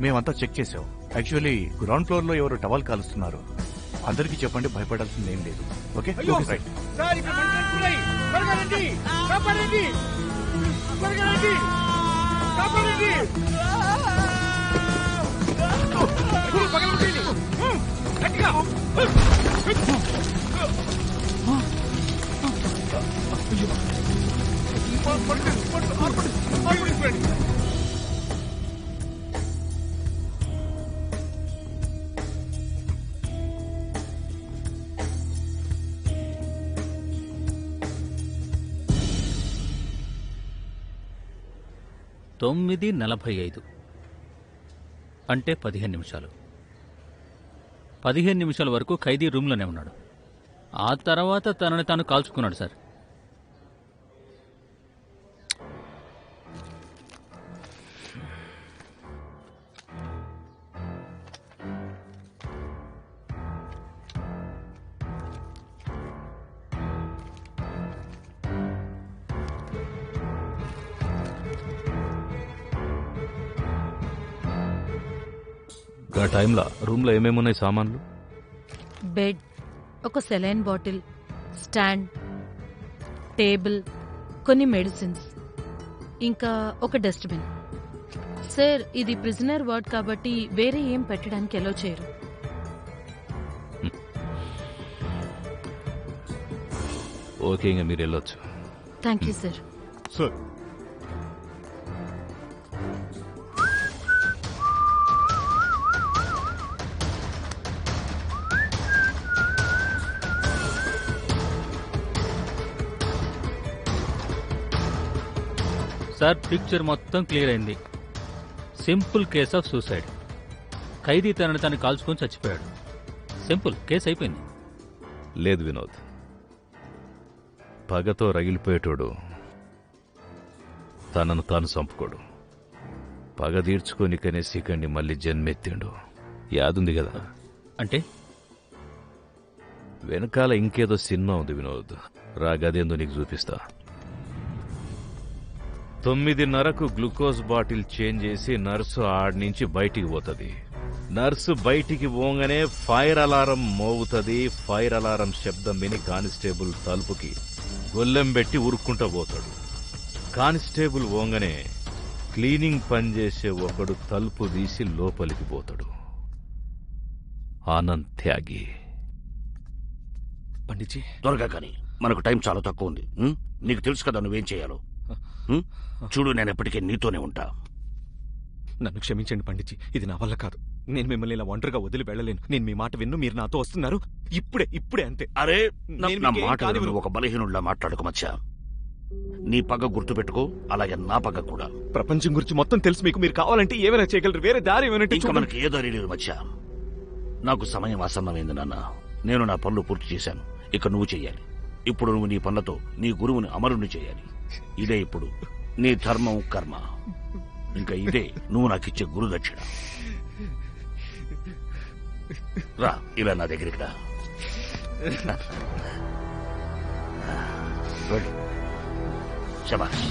మేమంతా చెక్ చేసాం. యాక్చువల్లీ గ్రౌండ్ ఫ్లోర్ లో ఎవరు టవల్ కాలుస్తున్నారు. అందరికీ చెప్పండి, భయపడాల్సింది ఏం లేదు. Okay right. తొమ్మిది 45 అంటే 15 నిమిషాలు. 15 నిమిషాల వరకు ఖైదీ రూమ్లోనే ఉన్నాడు. ఆ తర్వాత తనని తాను కాల్చుకున్నాడు సార్. ఆ టైంలో రూమ్లో ఏమేమున్నాయి సామాన్లు? బెడ్, ఒక సెలైన్ బాటిల్, స్టాండ్, టేబుల్, కొన్ని మెడిసిన్స్, ఇంకా ఒక డస్ట్బిన్. సార్, ఇది ప్రిజనర్ వార్డ్ కాబట్టి వేరే ఏం పెట్టడానికి ఎలో చేయరు. ఓకే, ఇంకా మీరు వెళ్ళొచ్చు. Thank you sir. Sir, sir, picture మొత్తం క్లియర్ అయింది. Simple case of suicide. ఖైదీ తనని తను కాల్చుకొని చచ్చిపోయాడు. సింపుల్ కేసు అయిపోయింది. లేదు వినోద్, పగతో రగిలిపోయేటోడు తనను తాను చంపుకోడు. పగ తీర్చుకోనికనే సికండి మళ్ళీ జన్మెత్తిండు. యాదుంది కదా? అంటే వెనకాల ఇంకేదో సినిమా ఉంది వినోద్. రాగదేందో నీకు చూపిస్తా. 9:30కు గ్లూకోజ్ బాటిల్ చేంజ్ చేసి నర్సు ఆడి నుంచి బయటికి పోతుంది. నర్సు బయటికి పోగానే ఫైర్ అలారం మోగుతుంది. ఫైర్ అలారం శబ్దం విని కానిస్టేబుల్ తలుపుకి గొల్లెం పెట్టి ఉరుక్కుంటూ పోతాడు. కానిస్టేబుల్ పోగానే క్లీనింగ్ పనిచేసే ఒకడు తలుపు తీసి లోపలికి పోతాడు. ఆనంద్ త్యాగి. పండిచి త్వరగా కానీ మనకు టైం చాలా తక్కువ ఉంది. నీకు తెలుసు కదా నువ్వేం చేయాలో. చూడు, నేను ఎప్పటికీ నీతోనే ఉంటా. నన్ను క్షమించండి పండిచి, ఇది నా వల్ల కాదు. నేను మిమ్మల్ని ఇలా ఒంటరిగా వదిలి వెళ్ళలేను. నేను మీ మాట విన్ను, మీరు నాతో వస్తున్నారు. ఇప్పుడే అంతే. అరే, నేను నా మీకేం మాట కానివ్వను. విను, ఒక బలహీనుడిలా మాట్లాడుకు మచ్చా. నీ పగ గుర్తుపెట్టుకో, అలాగే నా పగ కూడా. ప్రపంచం గురించి మొత్తం తెలుసు మీకు. మీరు కావాలంటే ఏమైనా చేయగలరు. వేరే దారి ఏమైనా ఇంకా మనకి ఏ దారి లేదు మచ్చా. నాకు సమయం ఆసన్నమైంది నాన్న. నేను నా పనులు పూర్తి చేశాను. ఇక నువ్వు చెయ్యాలి. ఇప్పుడు నువ్వు నీ పనులతో నీ గురువుని అమరుణ్ణి చేయాలి. ఇదే ఇప్పుడు నీ ధర్మం కర్మ. ఇంకా ఇదే నువ్వు నాకిచ్చే గురు దక్షిణ. రా, ఇలా నా దగ్గరికి రా. వెళ్ళు. శబాష్.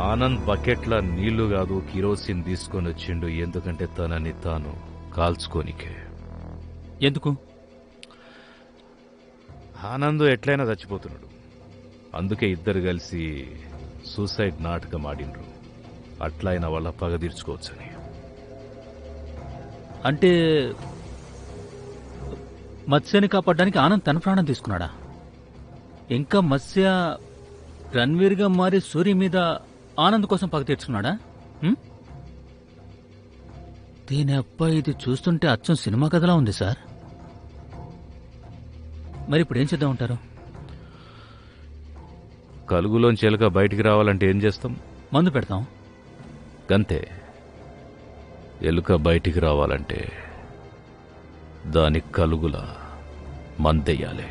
ఆనంద్ బకెట్ల నీళ్లు కాదు కిరోసిన్ తీసుకొని వచ్చిండు. ఎందుకంటే తనని తాను కాల్చుకోనికే. ఎందుకు? ఆనంద్ ఎట్లయినా చచ్చిపోతున్నాడు. అందుకే ఇద్దరు కలిసి సూసైడ్ నాటకం ఆడిండ్రు. అట్లయినా వాళ్ళ పగ తీర్చుకోవచ్చని. అంటే మత్స్యని కాపాడడానికి ఆనంద్ తన ప్రాణం తీసుకున్నాడా? ఇంకా మత్స్య రణ్వీర్గా మారి సూర్య మీద ఆనంద్ కోసం పగ తీర్చుకున్నాడా? దీని అబ్బాయి ఇది చూస్తుంటే అచ్చం సినిమా కథలా ఉంది సార్. మరి ఇప్పుడు ఏం చేద్దాం ఉంటారు? కలుగులోంచి ఎలుక బయటికి రావాలంటే ఏం చేస్తాం? మందు పెడతాం. గంతే. ఎలుక బయటికి రావాలంటే దాని కలుగుల మందెయ్యాలి.